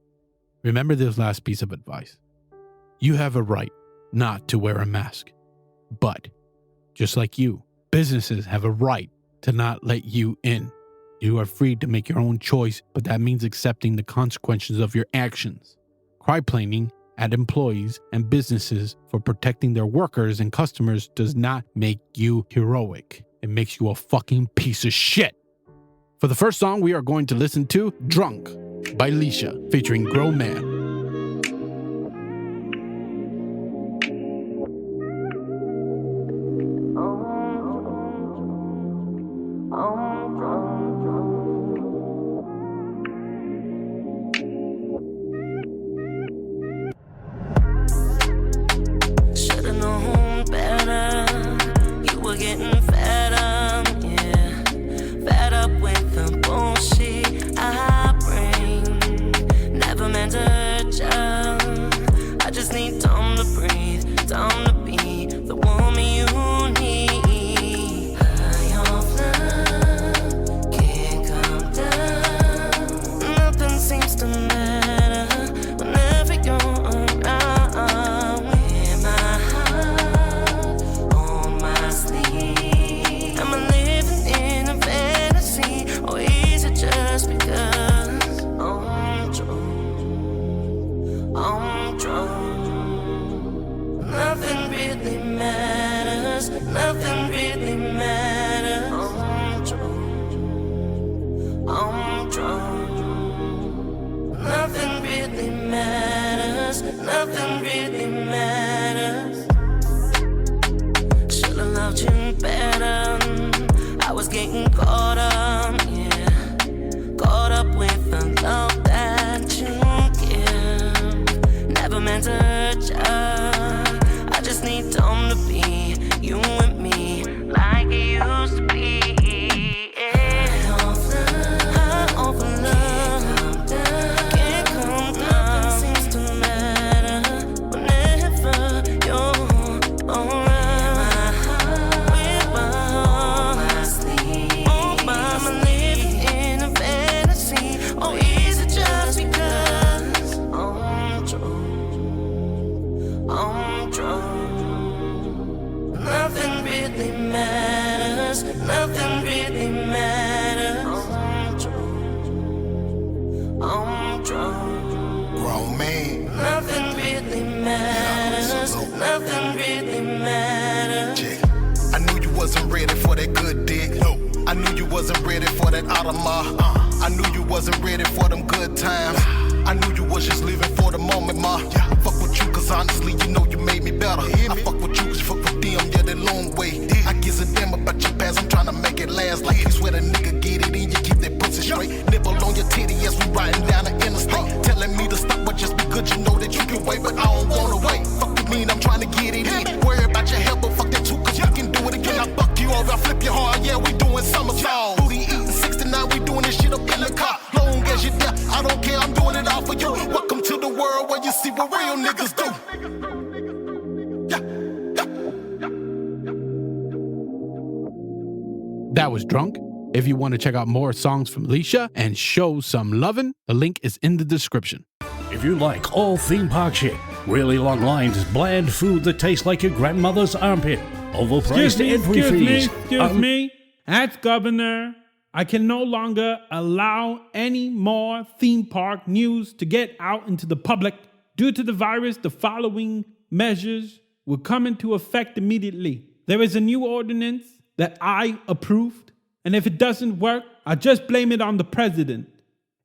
Remember this last piece of advice. You have a right not to wear a mask. But, just like you, businesses have a right to not let you in. You are free to make your own choice, but that means accepting the consequences of your actions. Cryplaning at employees and businesses for protecting their workers and customers does not make you heroic. It makes you a fucking piece of shit. For the first song, we are going to listen to Drunk by Leasha, featuring Grown Man. Fed up with the bullshit I bring. Never meant to nothing really matters. Should've loved you better. I was getting caught up, yeah. Caught up with the love that you give. Never meant to hurt ya. I just need time to be you and me like it used to be. High off of love, can't come down. Seems to matter whenever you're around. With my heart asleep, I'm living in a fantasy. Or is it just because I'm drunk? Nothing really matters. Nothing really matters. I'm drunk. Grown man. Nothing really matters. Nothing really matters. Check. I knew you wasn't ready for that good dick. No. I knew you wasn't ready for that Audemars. I knew you wasn't ready for them good times. I knew you was just living for the moment, ma. Fuck with you, cause honestly, you know you made me better. I fuck with you, cause you fuck with them, yeah, that long way. I gives a damn about your past, I'm tryna make it last. Like you swear the nigga get it in, you keep that pussy straight. Nipple on your titty, yes, we riding down the interstate. Telling me to stop, but just be good, you know that you can wait, but I don't wanna wait. Fuck you mean, I'm tryna get it in. Worry about your health, but fuck that too, cause you can do it again. I fuck you over, I flip you hard, yeah, we doing somersaults. Booty eating 69, we doing this shit up in the car. Long as you there, I don't care, I'm doing it all for you. Welcome to the world where you see what real niggas do. That was Drunk. If you want to check out more songs from Leasha and show some lovin', the link is in the description. If you like all theme park shit, really long lines, bland food that tastes like your grandmother's armpit, overpriced entry fees. Excuse me. As governor, I can no longer allow any more theme park news to get out into the public. Due to the virus, the following measures will come into effect immediately. There is a new ordinance that I approved, and if it doesn't work, I just blame it on the president.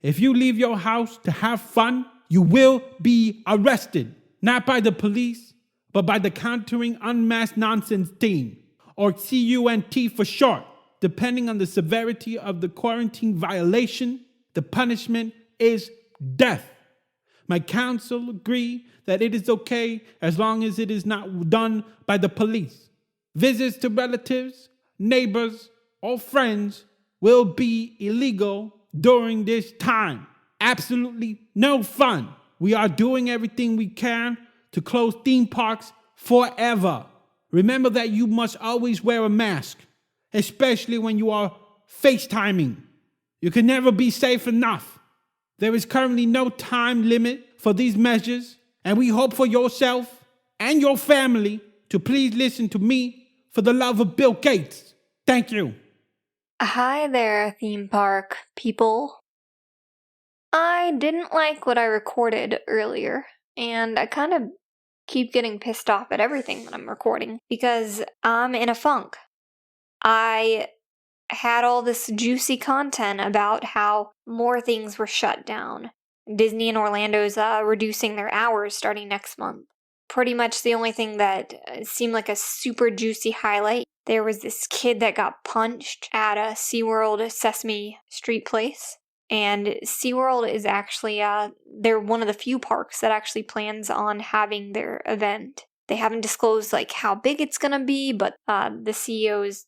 If you leave your house to have fun, you will be arrested, not by the police, but by the Countering Unmasked Nonsense team, or CUNT for short. Depending on the severity of the quarantine violation, the punishment is death. My counsel agree that it is okay as long as it is not done by the police. Visits to relatives, neighbors, or friends will be illegal during this time. Absolutely no fun. We are doing everything we can to close theme parks forever. Remember that you must always wear a mask, especially when you are FaceTiming. You can never be safe enough. There is currently no time limit for these measures, and we hope for yourself and your family to please listen to me for the love of Bill Gates. Thank you. Hi there, theme park people. I didn't like what I recorded earlier, and I kind of keep getting pissed off at everything that I'm recording because I'm in a funk. I had all this juicy content about how more things were shut down. Disney and Orlando's reducing their hours starting next month. Pretty much the only thing that seemed like a super juicy highlight, there was this kid that got punched at a SeaWorld Sesame Street place. And SeaWorld is actually, they're one of the few parks that actually plans on having their event. They haven't disclosed like how big it's gonna be, but the CEOs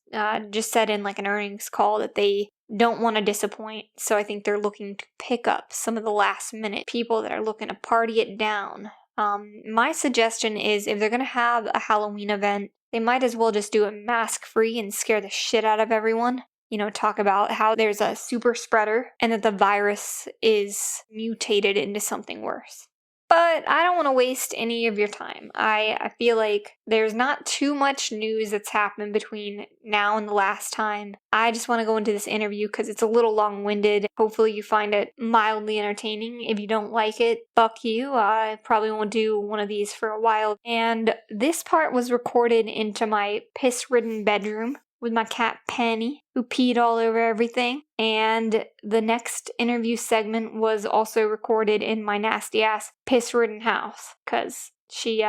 just said in like an earnings call that they don't want to disappoint. So I think they're looking to pick up some of the last minute people that are looking to party it down. My suggestion is if they're gonna have a Halloween event, they might as well just do it mask free and scare the shit out of everyone. You know, talk about how there's a super spreader and that the virus is mutated into something worse. But I don't want to waste any of your time. I feel like there's not too much news that's happened between now and the last time. I just want to go into this interview because it's a little long-winded. Hopefully you find it mildly entertaining. If you don't like it, fuck you. I probably won't do one of these for a while. And this part was recorded into my piss-ridden bedroom. with my cat Penny, who peed all over everything. And the next interview segment was also recorded in my nasty ass piss-ridden house, because she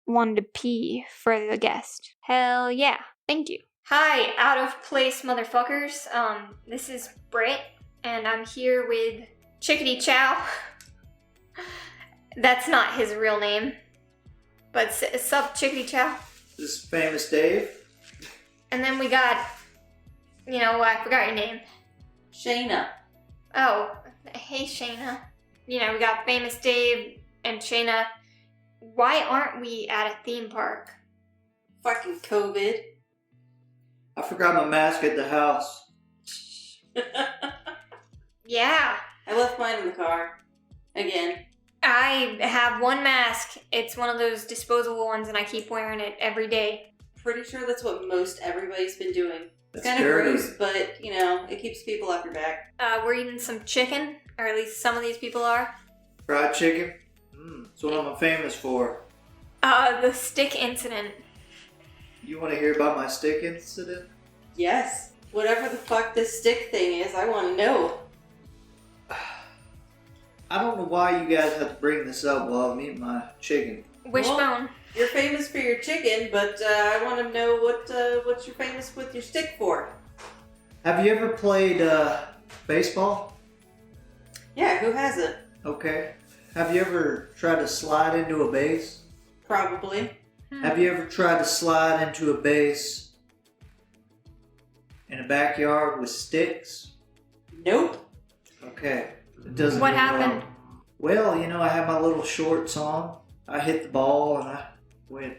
wanted to pee for the guest. Hell yeah. Thank you. Hi, out of place motherfuckers. This is Britt, and I'm here with Chickadee Chow. That's not his real name. But sup, Chickadee Chow? This is Famous Dave. And then we got, I forgot your name. Shayna. Oh, hey Shayna. We got Famous Dave and Shayna. Why aren't we at a theme park? Fucking COVID. I forgot my mask at the house. Yeah. I left mine in the car. Again. I have one mask. It's one of those disposable ones and I keep wearing it every day. Pretty sure that's what most everybody's been doing. It's That's kind of dirty. gross, but, it keeps people off your back. We're eating some chicken, or at least some of these people are. Fried chicken? That's what I'm famous for. The stick incident. You want to hear about my stick incident? Yes. Whatever the fuck this stick thing is, I want to know. I don't know why you guys have to bring this up while I'm eating my chicken. Wishbone. Well, you're famous for your chicken, but I want to know what you're famous with your stick for. Have you ever played baseball? Yeah, who hasn't? Okay. Have you ever tried to slide into a base? Probably. Have you ever tried to slide into a base in a backyard with sticks? Nope. Okay. It doesn't What go happened? Well, I had my little shorts on. I hit the ball and I went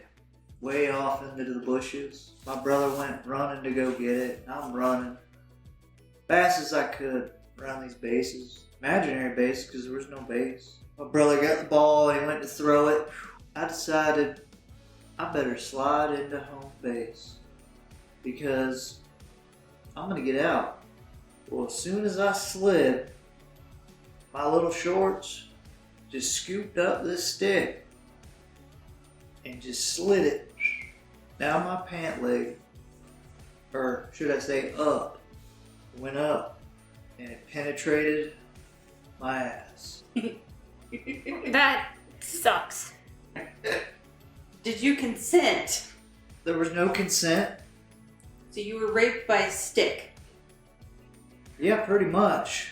way off into the bushes. My brother went running to go get it. And I'm running fast as I could around these bases. Imaginary base, because there was no base. My brother got the ball and he went to throw it. I decided I better slide into home base because I'm going to get out. Well, as soon as I slid, my little shorts just scooped up this stick and just slid it down my pant leg, or should I say up. It went up and it penetrated my ass. That sucks. Did you consent? There was no consent. So you were raped by a stick? Yeah, pretty much.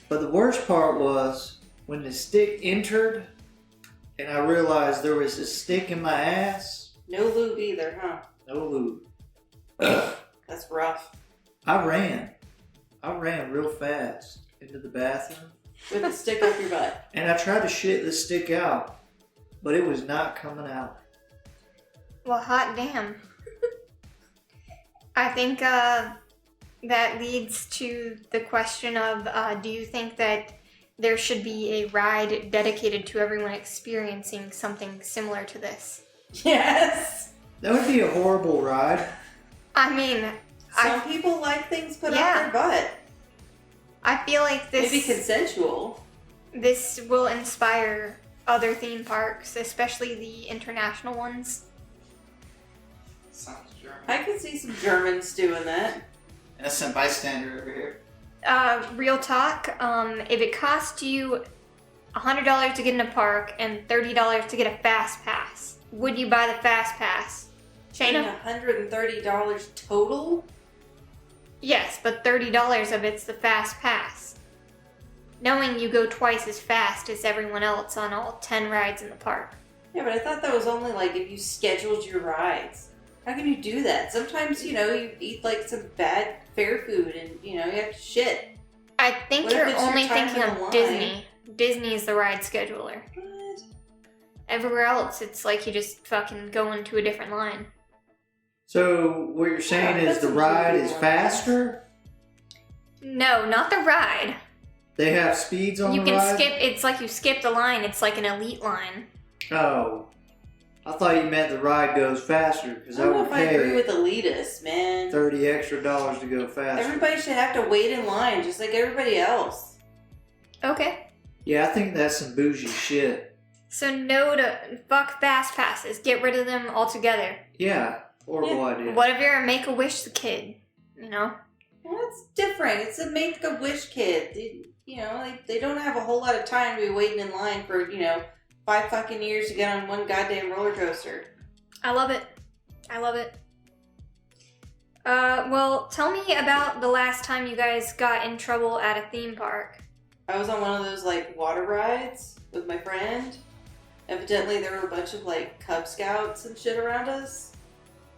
But the worst part was when the stick entered and I realized there was a stick in my ass. No lube either, huh? No lube. That's rough. I ran real fast into the bathroom. With a stick up your butt. And I tried to shit the stick out, but it was not coming out. Well, hot damn. I think that leads to the question of, do you think that there should be a ride dedicated to everyone experiencing something similar to this? Yes! That would be a horrible ride. I mean, Some people like things put Yeah. up their butt. I feel like this Maybe consensual. this will inspire other theme parks, especially the international ones. Sounds German. I could see some Germans doing that. Innocent bystander over here. Real talk, if it costs you $100 to get in a park and $30 to get a fast pass, would you buy the fast pass? Shayna? $130 total? Yes, but $30 of it's the fast pass. Knowing you go twice as fast as everyone else on all 10 rides in the park. Yeah, but I thought that was only like if you scheduled your rides. How can you do that? Sometimes, you eat like some bad fair food and, you have to shit. I think What if you're it's your only time thinking in the of line? Disney. Disney's the ride scheduler. What? Everywhere else, it's like you just fucking go into a different line. So what you're saying is that's the a ride really is one. faster? No, not the ride. They have speeds on You the can ride? skip, it's like you skipped a line, it's like an elite line. Oh. I thought you meant the ride goes faster because I I don't know would if I agree pay with elitists, man. $30 extra to go faster. Everybody should have to wait in line just like everybody else. Okay. Yeah, I think that's some bougie shit. So no to fuck fast passes. Get rid of them altogether. Yeah, Horrible idea. What if you're a Make-A-Wish kid? You know? Well, that's different. It's a Make-A-Wish kid. They don't have a whole lot of time to be waiting in line for, 5 fucking years to get on one goddamn roller coaster. I love it. I love it. Well, tell me about the last time you guys got in trouble at a theme park. I was on one of those, water rides with my friend. Evidently, there were a bunch of, Cub Scouts and shit around us.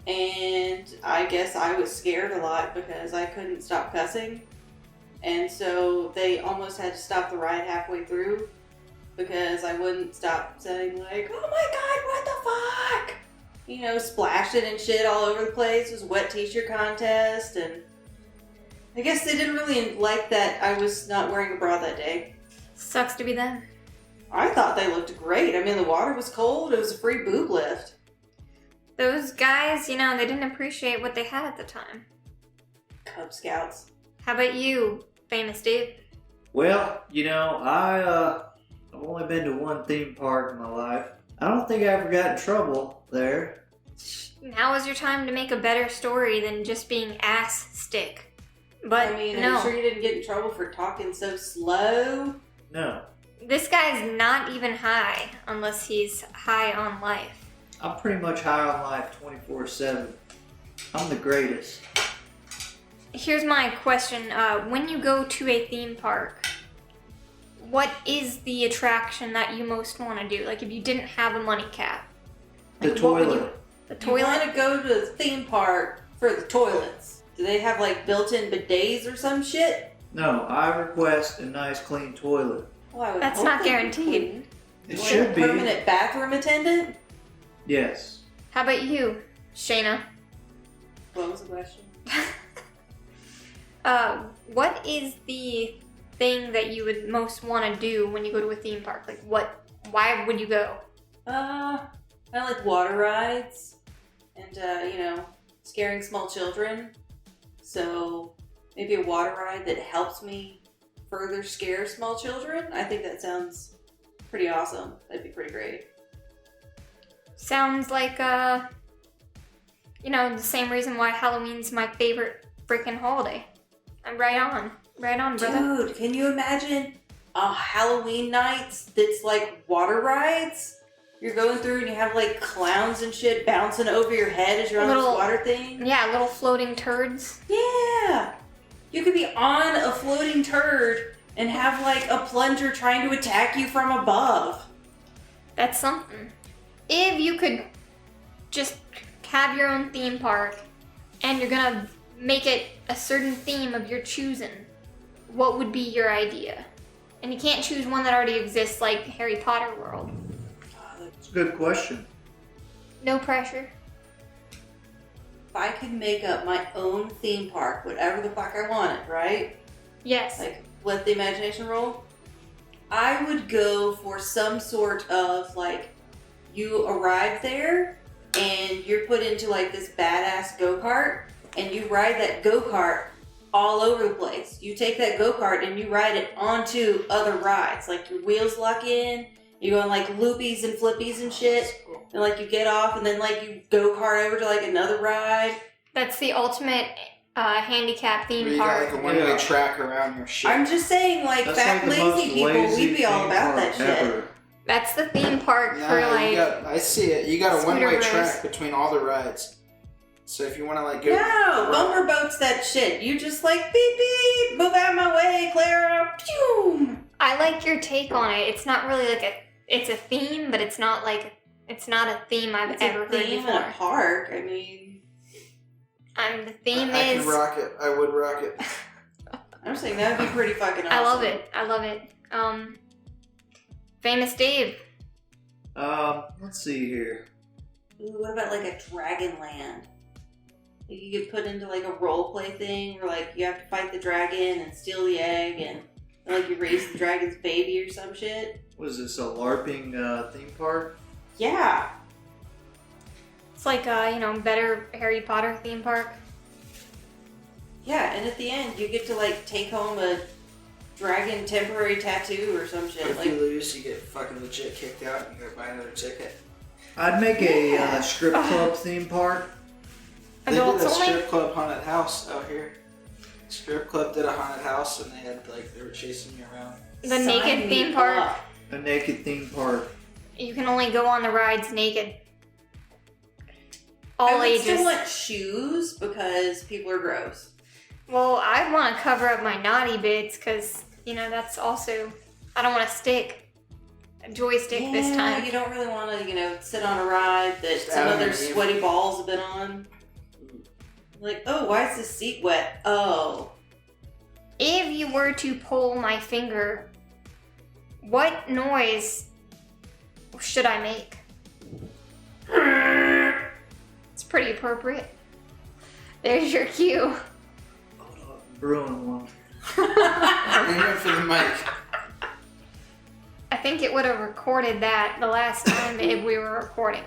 And I guess I was scared a lot because I couldn't stop cussing. And so they almost had to stop the ride halfway through because I wouldn't stop saying, oh my god, what the fuck? Splashing and shit all over the place. It was a wet t-shirt contest, and I guess they didn't really like that I was not wearing a bra that day. Sucks to be them. I thought they looked great. I mean, the water was cold. It was a free boob lift. Those guys, they didn't appreciate what they had at the time. Cub Scouts. How about you, Famous Dave? Well, I've only been to one theme park in my life. I don't think I ever got in trouble there. Now is your time to make a better story than just being ass stick. But are no. you sure you didn't get in trouble for talking so slow? No. This guy's not even high unless he's high on life. I'm pretty much high on life 24/7. I'm the greatest. Here's my question. When you go to a theme park, what is the attraction that you most want to do? Like, if you didn't have a money cap. The toilet. The toilet? You want to go to the theme park for the toilets. Do they have, built-in bidets or some shit? No, I request a nice clean toilet. Well, that's not guaranteed. It should be. Permanent bathroom attendant? Yes. How about you, Shayna? What was the question? What is the thing that you would most want to do when you go to a theme park? Why would you go? I like water rides and, scaring small children. So maybe a water ride that helps me further scare small children. I think that sounds pretty awesome. That'd be pretty great. Sounds like, the same reason why Halloween's my favorite freaking holiday. I'm right on, brother. Dude, can you imagine a Halloween night that's water rides? You're going through and you have clowns and shit bouncing over your head as you're on this water thing. Yeah, little floating turds. Yeah. You could be on a floating turd and have a plunger trying to attack you from above. That's something. If you could just have your own theme park and you're gonna make it a certain theme of your choosing, what would be your idea? And you can't choose one that already exists like Harry Potter World. That's a good question. No pressure. If I could make up my own theme park, whatever the fuck I wanted, right? Yes. Let the imagination roll. I would go for some sort of you arrive there and you're put into this badass go-kart and you ride that go-kart all over the place. You take that go-kart and you ride it onto other rides. Your wheels lock in, you go on loopies and flippies and shit. And you get off and then you go-kart over to another ride. That's the ultimate handicap theme you park. got a one-way track around your shit. I'm just saying fat lazy people, we'd be all about that shit. That's the theme park for I see it. You got a one-way Bros. track between all the rides. So if you want to go... No, bumper boats that shit. You just beep beep, move out of my way, Clara. Pew. I like your take on it. It's not really it's a theme, but it's not it's not a theme I've ever heard theme before. In a park, I mean... The theme I is... can rock it. I would rock it. I'm saying that would be pretty fucking awesome. I love it. Famous Dave. Let's see here. Ooh, what about a dragon land? You get put into a role play thing where you have to fight the dragon and steal the egg and you raise the dragon's baby or some shit. What is this, a LARPing theme park? Yeah. It's better Harry Potter theme park. Yeah, and at the end you get to take home a dragon temporary tattoo or some shit. If you lose, you get fucking legit kicked out and you gotta buy another ticket. I'd make a strip club theme park. They did Adults a only? strip club haunted house out here. Strip club did a haunted house, and they were chasing you around. The naked theme park? A naked theme park. You can only go on the rides naked. All I would ages. still want shoes because people are gross. Well, I want to cover up my naughty bits because, that's also... I don't want to stick a joystick this time. You don't really want to, sit on a ride that Just some out other of here. sweaty balls have been on. Like, oh, why is this seat wet? Oh. If you were to pull my finger, what noise should I make? It's pretty appropriate. There's your cue. Brewing one. Aim it for the mic. I think it would have recorded that the last time if we were recording.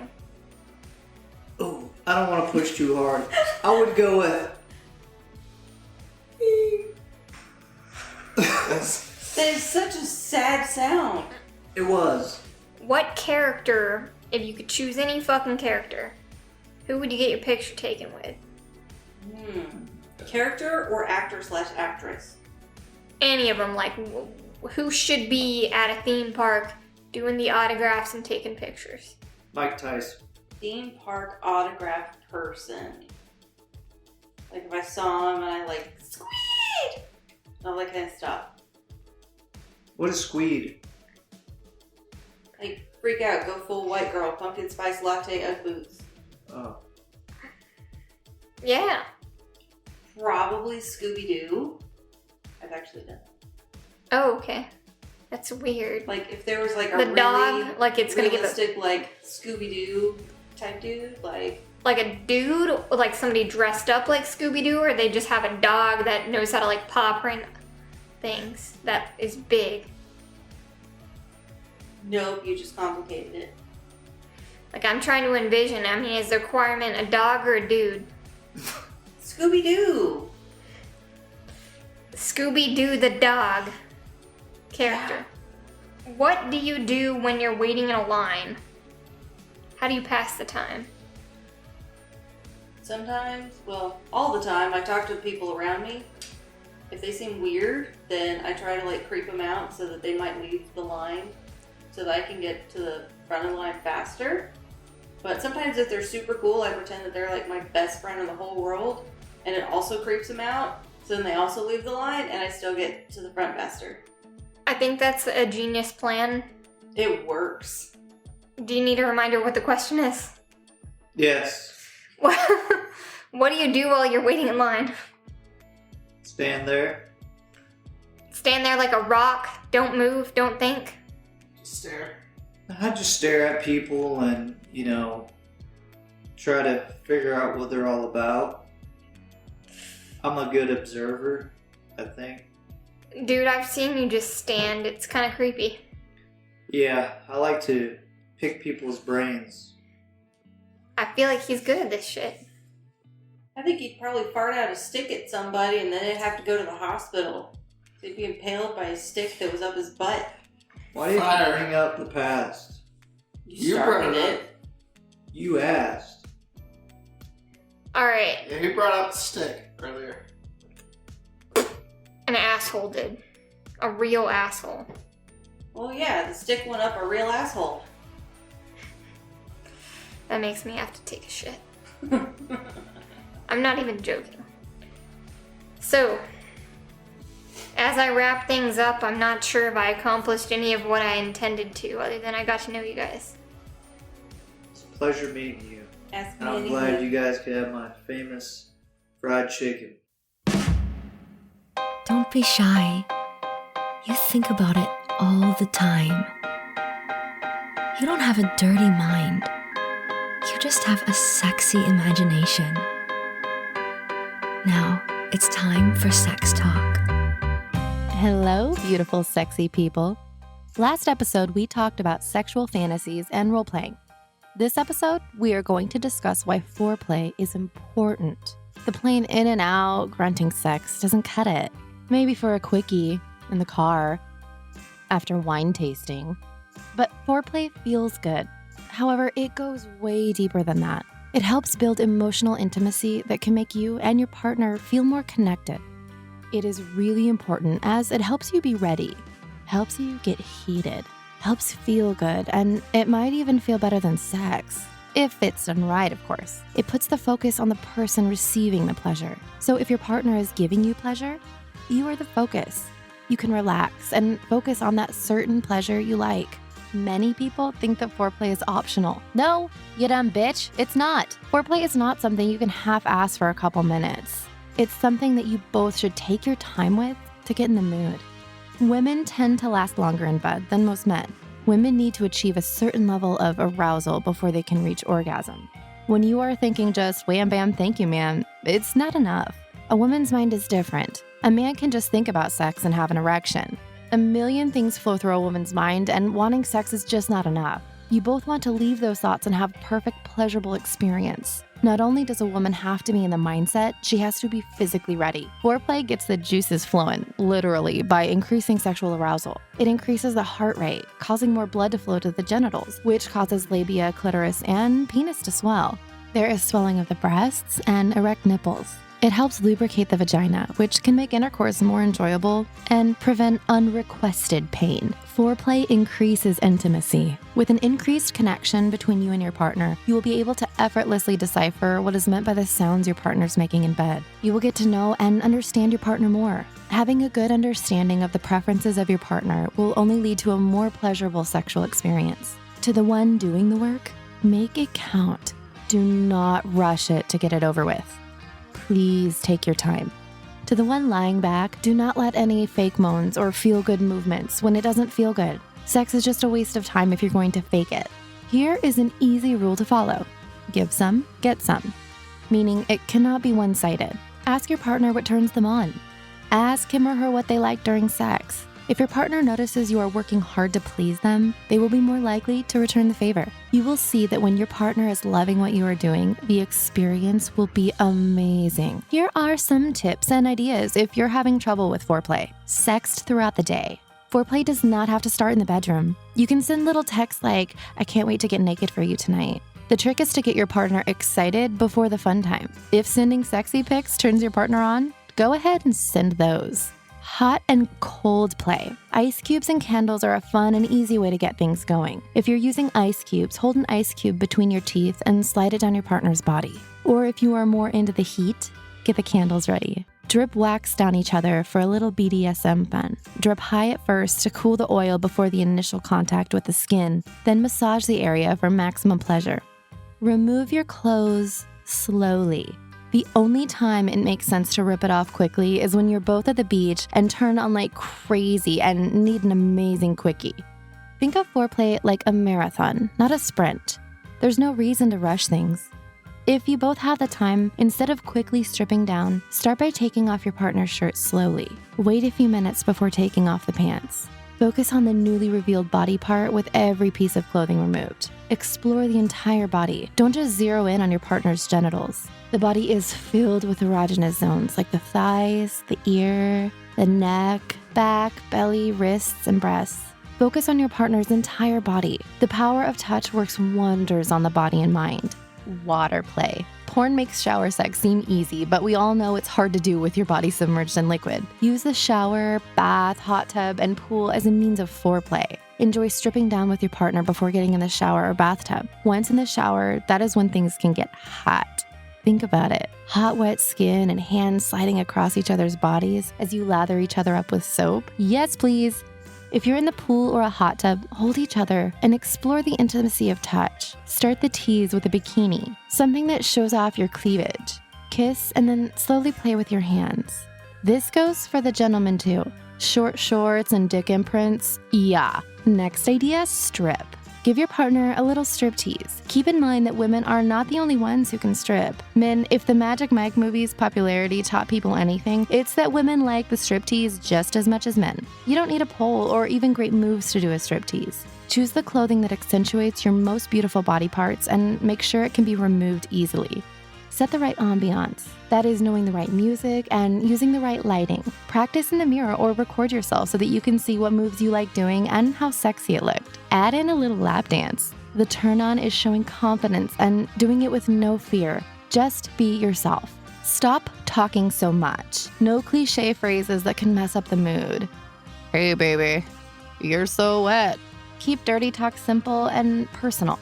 Oh, I don't want to push too hard. I would go with. That is such a sad sound. It was. What character, if you could choose any fucking character, who would you get your picture taken with? Character or actor/actress? Any of them, like who should be at a theme park doing the autographs and taking pictures? Mike Tyson. Theme park autograph person. Like if I saw him and I like, Squeed! All that kind of stuff. What is Squeed? Like freak out, go full white girl, pumpkin spice latte, Ugg boots. Oh. Yeah. Probably Scooby-Doo. I've actually done that. Oh, okay. That's weird. Like if there was like a The really dog, like it's gonna give realistic like Scooby-Doo type dude, like a dude, like somebody dressed up like Scooby-Doo, or they just have a dog that knows how to like paw print things that is big. nope, you just complicated it. Like I'm trying to envision, is the requirement a dog or a dude? Scooby-Doo! Scooby-Doo the dog character. What do you do when you're waiting in a line? How do you pass the time? Sometimes, well, all the time, I talk to people around me. If they seem weird, then I try to like creep them out so that they might leave the line so that I can get to the front of the line faster. But sometimes if they're super cool, I pretend that they're like my best friend in the whole world, and it also creeps them out. So then they also leave the line, and I still get to the front faster. I think that's a genius plan. It works. Do you need a reminder what the question is? Yes. What do you do while you're waiting in line? Stand there. Stand there like a rock, don't move, don't think. Just stare. I just stare at people and, try to figure out what they're all about. I'm a good observer, I think. Dude, I've seen you just stand. It's kind of creepy. Yeah, I like to pick people's brains. I feel like he's good at this shit. I think he'd probably fart out a stick at somebody and then they'd have to go to the hospital. They'd be impaled by a stick that was up his butt. Why do you have to bring up the past? You started it. You asked. Alright, Yeah, he brought up the stick earlier. an asshole did. A real asshole. Well, yeah, the stick went up a real asshole. That makes me have to take a shit. I'm not even joking. So, as I wrap things up, I'm not sure if I accomplished any of what I intended to, other than I got to know you guys. It's a pleasure meeting you. Ask And me I'm anything. glad you guys could have my famous fried chicken. Don't be shy. You think about it all the time. You don't have a dirty mind. You just have a sexy imagination. Now, it's time for sex talk. Hello, beautiful, sexy people. Last episode, we talked about sexual fantasies and role-playing. This episode, we are going to discuss why foreplay is important. The plain in and out, grunting sex doesn't cut it. Maybe for a quickie in the car after wine tasting. But foreplay feels good. However, it goes way deeper than that. It helps build emotional intimacy that can make you and your partner feel more connected. It is really important as it helps you be ready, helps you get heated, helps feel good, and it might even feel better than sex. If it's done right, of course. It puts the focus on the person receiving the pleasure. So if your partner is giving you pleasure, you are the focus. You can relax and focus on that certain pleasure you like. Many people think that foreplay is optional. No, you dumb bitch, it's not. Foreplay is not something you can half-ass for a couple minutes. It's something that you both should take your time with to get in the mood. Women tend to last longer in bed than most men. Women need to achieve a certain level of arousal before they can reach orgasm. When you are thinking just wham bam thank you ma'am, it's not enough. A woman's mind is different. A man can just think about sex and have an erection. A million things flow through a woman's mind, and wanting sex is just not enough. You both want to leave those thoughts and have perfect, pleasurable experience. Not only does a woman have to be in the mindset, she has to be physically ready. Foreplay gets the juices flowing, literally, by increasing sexual arousal. It increases the heart rate, causing more blood to flow to the genitals, which causes labia, clitoris, and penis to swell. There is swelling of the breasts and erect nipples. It helps lubricate the vagina, which can make intercourse more enjoyable and prevent unrequested pain. Foreplay increases intimacy. With an increased connection between you and your partner, you will be able to effortlessly decipher what is meant by the sounds your partner's making in bed. You will get to know and understand your partner more. Having a good understanding of the preferences of your partner will only lead to a more pleasurable sexual experience. To the one doing the work, make it count. Do not rush it to get it over with. Please take your time. To the one lying back, do not let any fake moans or feel-good movements when it doesn't feel good. Sex is just a waste of time if you're going to fake it. Here is an easy rule to follow. Give some, get some. Meaning it cannot be one-sided. Ask your partner what turns them on. Ask him or her what they like during sex. If your partner notices you are working hard to please them, they will be more likely to return the favor. You will see that when your partner is loving what you are doing, the experience will be amazing. Here are some tips and ideas if you're having trouble with foreplay. Sext throughout the day. Foreplay does not have to start in the bedroom. You can send little texts like, "I can't wait to get naked for you tonight." The trick is to get your partner excited before the fun time. If sending sexy pics turns your partner on, go ahead and send those. Hot and cold play. Ice cubes and candles are a fun and easy way to get things going. If you're using ice cubes, hold an ice cube between your teeth and slide it down your partner's body. Or if you are more into the heat, get the candles ready. Drip wax down each other for a little BDSM fun. Drip high at first to cool the oil before the initial contact with the skin, then massage the area for maximum pleasure. Remove your clothes slowly. The only time it makes sense to rip it off quickly is when you're both at the beach and turn on like crazy and need an amazing quickie. Think of foreplay like a marathon, not a sprint. There's no reason to rush things. If you both have the time, instead of quickly stripping down, start by taking off your partner's shirt slowly. Wait a few minutes before taking off the pants. Focus on the newly revealed body part with every piece of clothing removed. Explore the entire body. Don't just zero in on your partner's genitals. The body is filled with erogenous zones like the thighs, the ear, the neck, back, belly, wrists, and breasts. Focus on your partner's entire body. The power of touch works wonders on the body and mind. Water play. Porn makes shower sex seem easy, but we all know it's hard to do with your body submerged in liquid. Use the shower, bath, hot tub, and pool as a means of foreplay. Enjoy stripping down with your partner before getting in the shower or bathtub. Once in the shower, that is when things can get hot. Think about it. Hot, wet skin and hands sliding across each other's bodies as you lather each other up with soap. Yes, please. If you're in the pool or a hot tub, hold each other and explore the intimacy of touch. Start the tease with a bikini, something that shows off your cleavage. Kiss and then slowly play with your hands. This goes for the gentleman too. Short shorts and dick imprints, yeah. Next idea, strip. Give your partner a little strip tease. Keep in mind that women are not the only ones who can strip. Men, if the Magic Mike movie's popularity taught people anything, it's that women like the strip tease just as much as men. You don't need a pole or even great moves to do a strip tease. Choose the clothing that accentuates your most beautiful body parts and make sure it can be removed easily. Set the right ambiance. That is knowing the right music and using the right lighting. Practice in the mirror or record yourself so that you can see what moves you like doing and how sexy it looked. Add in a little lap dance. The turn-on is showing confidence and doing it with no fear. Just be yourself. Stop talking so much. No cliche phrases that can mess up the mood. Hey baby, you're so wet. Keep dirty talk simple and personal.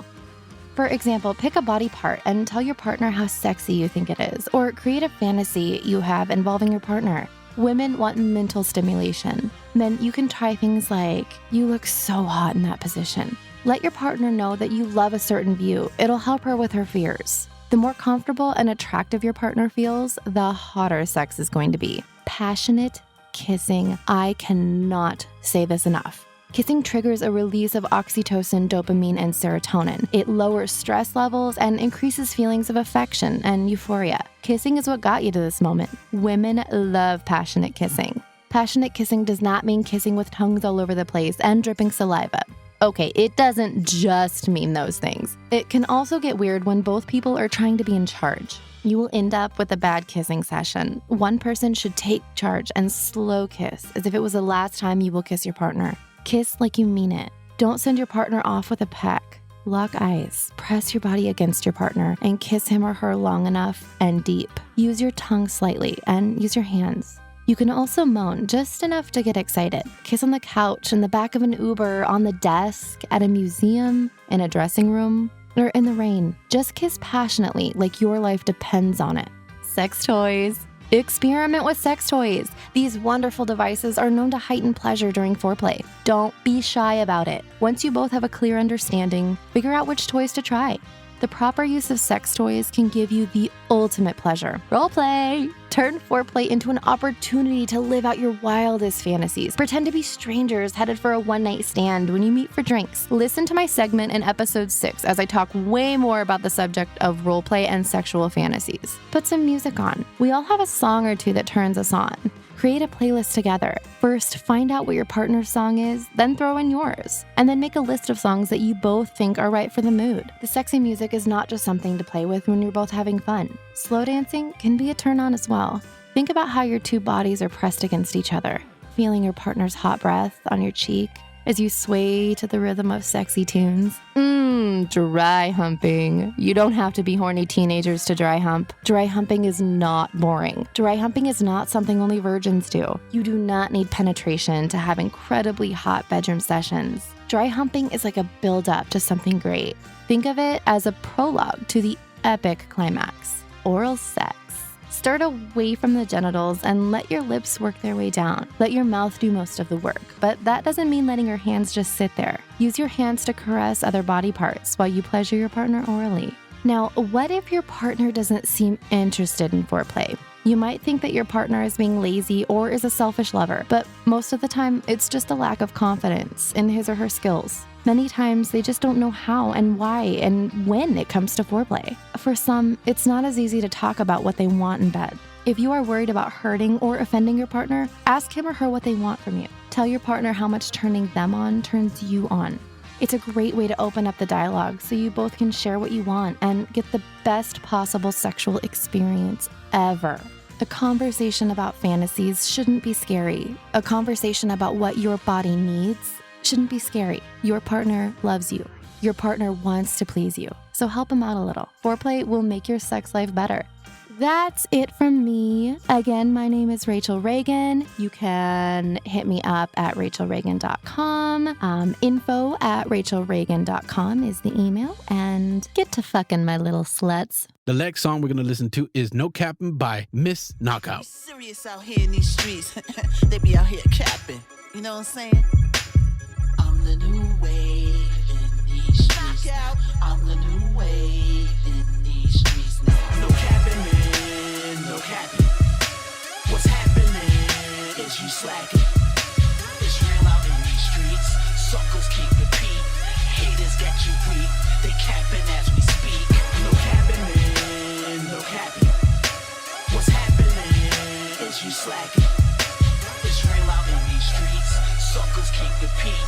For example, pick a body part and tell your partner how sexy you think it is, or create a fantasy you have involving your partner. Women want mental stimulation. Men, you can try things like, you look so hot in that position. Let your partner know that you love a certain view. It'll help her with her fears. The more comfortable and attractive your partner feels, the hotter sex is going to be. Passionate kissing. I cannot say this enough. Kissing triggers a release of oxytocin, dopamine, and serotonin. It lowers stress levels and increases feelings of affection and euphoria. Kissing is what got you to this moment. Women love passionate kissing. Passionate kissing does not mean kissing with tongues all over the place and dripping saliva. Okay, it doesn't just mean those things. It can also get weird when both people are trying to be in charge. You will end up with a bad kissing session. One person should take charge and slow kiss as if it was the last time you will kiss your partner. Kiss like you mean it. Don't send your partner off with a peck. Lock eyes, press your body against your partner, and kiss him or her long enough and deep. Use your tongue slightly and use your hands. You can also moan just enough to get excited. Kiss on the couch, in the back of an Uber, on the desk, at a museum, in a dressing room, or in the rain. Just kiss passionately like your life depends on it. Sex toys. Experiment with sex toys. These wonderful devices are known to heighten pleasure during foreplay. Don't be shy about it. Once you both have a clear understanding, figure out which toys to try. The proper use of sex toys can give you the ultimate pleasure. Roleplay! Turn foreplay into an opportunity to live out your wildest fantasies. Pretend to be strangers headed for a one-night stand when you meet for drinks. Listen to my segment in episode 6 as I talk way more about the subject of roleplay and sexual fantasies. Put some music on. We all have a song or two that turns us on. Create a playlist together. First, find out what your partner's song is, then throw in yours. And then make a list of songs that you both think are right for the mood. The sexy music is not just something to play with when you're both having fun. Slow dancing can be a turn on as well. Think about how your two bodies are pressed against each other, feeling your partner's hot breath on your cheek as you sway to the rhythm of sexy tunes. Dry humping. You don't have to be horny teenagers to dry hump. Dry humping is not boring. Dry humping is not something only virgins do. You do not need penetration to have incredibly hot bedroom sessions. Dry humping is like a build-up to something great. Think of it as a prologue to the epic climax. Oral sex. Start away from the genitals and let your lips work their way down. Let your mouth do most of the work, but that doesn't mean letting your hands just sit there. Use your hands to caress other body parts while you pleasure your partner orally. Now, what if your partner doesn't seem interested in foreplay? You might think that your partner is being lazy or is a selfish lover, but most of the time, it's just a lack of confidence in his or her skills. Many times, they just don't know how and why and when it comes to foreplay. For some, it's not as easy to talk about what they want in bed. If you are worried about hurting or offending your partner, ask him or her what they want from you. Tell your partner how much turning them on turns you on. It's a great way to open up the dialogue so you both can share what you want and get the best possible sexual experience ever. A conversation about fantasies shouldn't be scary. A conversation about what your body needs shouldn't be scary. Your partner loves you. Your partner wants to please you. So help him out a little. Foreplay will make your sex life better. That's it from me. Again, my name is Rachael Reagan. You can hit me up at rachelreagan.com. info@rachelreagan.com is the email. And get to fucking my little sluts. The next song we're going to listen to is No Cappin by Miss Knockout. Serious out here in these streets. They be out here capping. You know what I'm saying? I'm the new wave in these streets. Knockout. I'm the new wave in these streets now. No capping, man. No capping. What's happening is you slacking. It's real out in these streets. Suckers keep repeat. Haters got you weak. They capping as we speak. No capping, man. No capping. What's happening is you slacking. It's real out in these streets. Suckers keep repeat.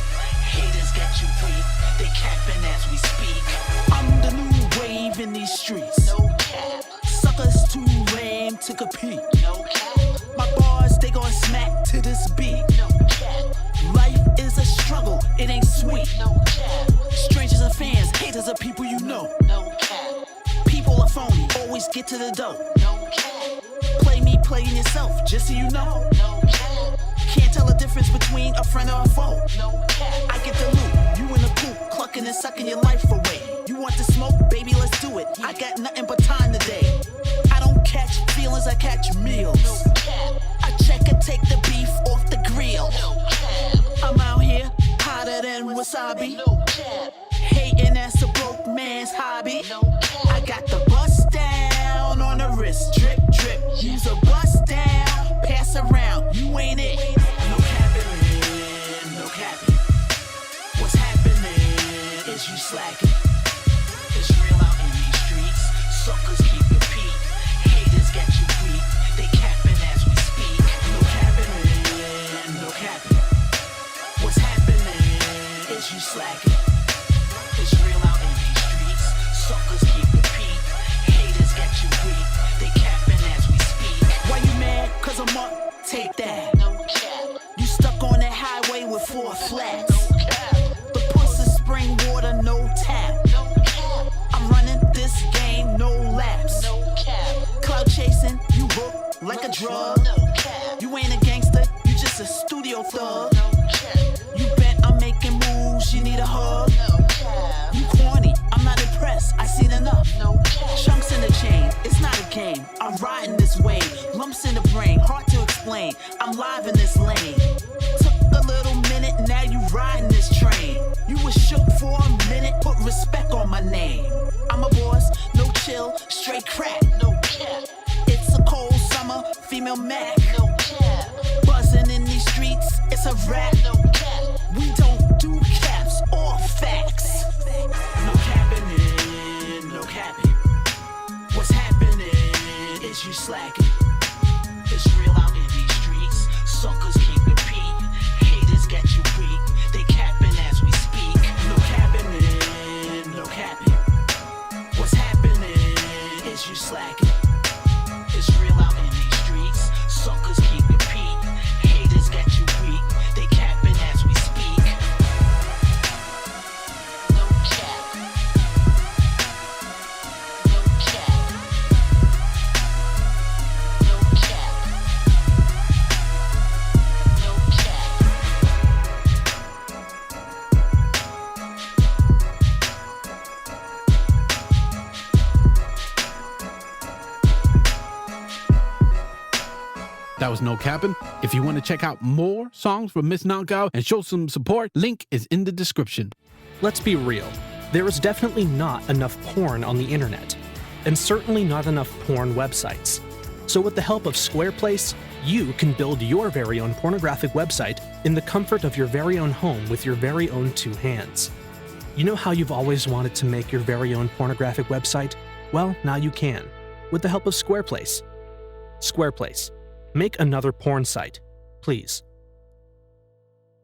Haters got you weak. They capping as we speak. I'm the new wave in these streets. No cap. took a peek. My bars, they gon' smack to this beat. Life is a struggle, it ain't sweet. Strangers are fans, haters are people you know. People are phony, always get to the dough. Play me, playing yourself, just so you know. Can't tell the difference between a friend or a foe. I get the loot, you in the poop, clucking and sucking your life away. You want the smoke, baby, let's do it. I got nothing but time today. I don't catch feelings, I catch meals. I check and take the beef off the grill. I'm out here, hotter than wasabi. Hating, that's a broke man's hobby. I got the bust down on the wrist, drip, drip. Use a bust down, pass around, you ain't it. No capping, no capping. What's happening is you slacking. It's real out in these streets. Suckers keep your peak. Haters got you weak. They capping as we speak. No capping, no capping. What's happening is you slacking. It's real out in these streets. Suckers keep your peak. Haters got you weak. They capping as we speak. Why you mad? 'Cause I'm up. Take that. No cap. You stuck on that highway with 4 flats. No cap. The pussy spring water, no tap. No cap. I'm running this game, no laps. No cap. Cloud chasing, you hook like a drug. No cap. You ain't a gangster, you just a studio thug. No cap. You bet I'm making moves, you need a hug. No cap. You corny, I'm not impressed, I seen enough. No cap. Chunks in the chain, it's not a game. I'm riding this wave, lumps in the brain, hard to explain. I'm live in this lane. Took a little minute, now you riding this train. You was shook for a minute, put respect on my name. I'm a boss, no chill, straight crack. No cap. It's a cold summer, female Mac. No cap. Buzzing in these streets, it's a rap. No cap. We don't do caps or facts. No capping in, no capping. What's happening is you slacking. It's real out in these streets. Suckers keep your peak. Haters got you weak. They capping as we speak. No capping in, no capping. What's happening is you slacking. It's real out in these streets. Suckers keep your peak. Haters got you weak. They capping as we speak. No cap. No cap. No cap. No cap. That was No Cappin'. If you want to check out more songs from Miss Knockout and show some support, link is in the description. Let's be real. There is definitely not enough porn on the internet, and certainly not enough porn websites. So with the help of Squareplace, you can build your very own pornographic website in the comfort of your very own home with your very own 2 hands. You know how you've always wanted to make your very own pornographic website? Well, now you can, with the help of Squareplace. Squareplace. Make another porn site, please.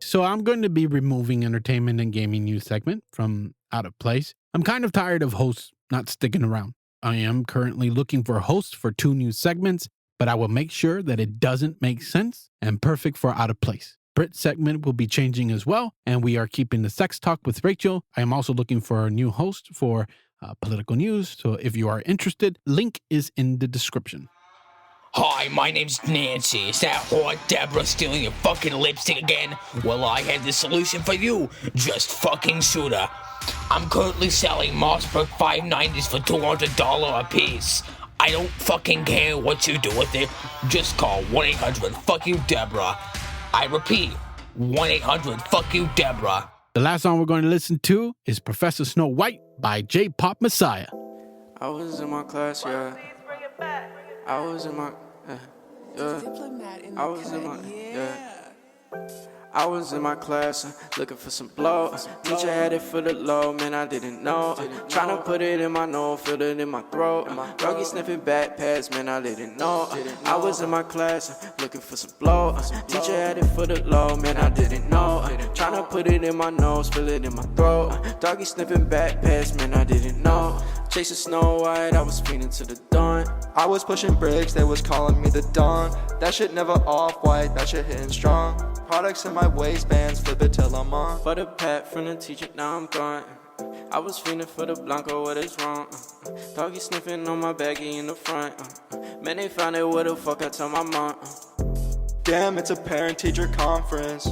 So I'm going to be removing entertainment and gaming news segment from Out of Place. I'm kind of tired of hosts not sticking around. I am currently looking for hosts for 2 new segments, but I will make sure that it doesn't make sense and perfect for Out of Place. Britt's segment will be changing as well, and we are keeping the sex talk with Rachael. I am also looking for a new host for political news, so if you are interested, link is in the description. Hi, my name's Nancy. Is that hot Debra stealing your fucking lipstick again? Well, I have the solution for you. Just fucking shoot her. I'm currently selling Mossberg 590s for $200 a piece. I don't fucking care what you do with it. Just call 1-800-FUCK-YOU-DEBRA. I repeat, 1-800-FUCK-YOU-DEBRA. The last song we're going to listen to is Professor Snow White by J-Pop Messiah. I was in my class, yeah. I was in my, I was in my, I was in my class, looking for some blow. Teacher had it for the low, man, I didn't know. Tryna put it in my nose, feel it in my throat. Doggy sniffing backpacks, man, I didn't know. I was in my class, looking for some blow. Teacher had it for the low, man, I didn't know. Tryna put it in my nose, feel it in my throat. Doggy sniffing backpacks, man, I didn't know. Chasing Snow White, I was feeding to the dawn. I was pushing bricks, they was calling me the Don. That shit never off-white, that shit hitting strong. Products in my waistbands, flip it till I'm on. For the pat from the teacher, now I'm gone. I was feeling for the Blanco, what is wrong? Doggy sniffing on my baggie in the front. Man, they found it, what the fuck I tell my mom? Damn, it's a parent-teacher conference.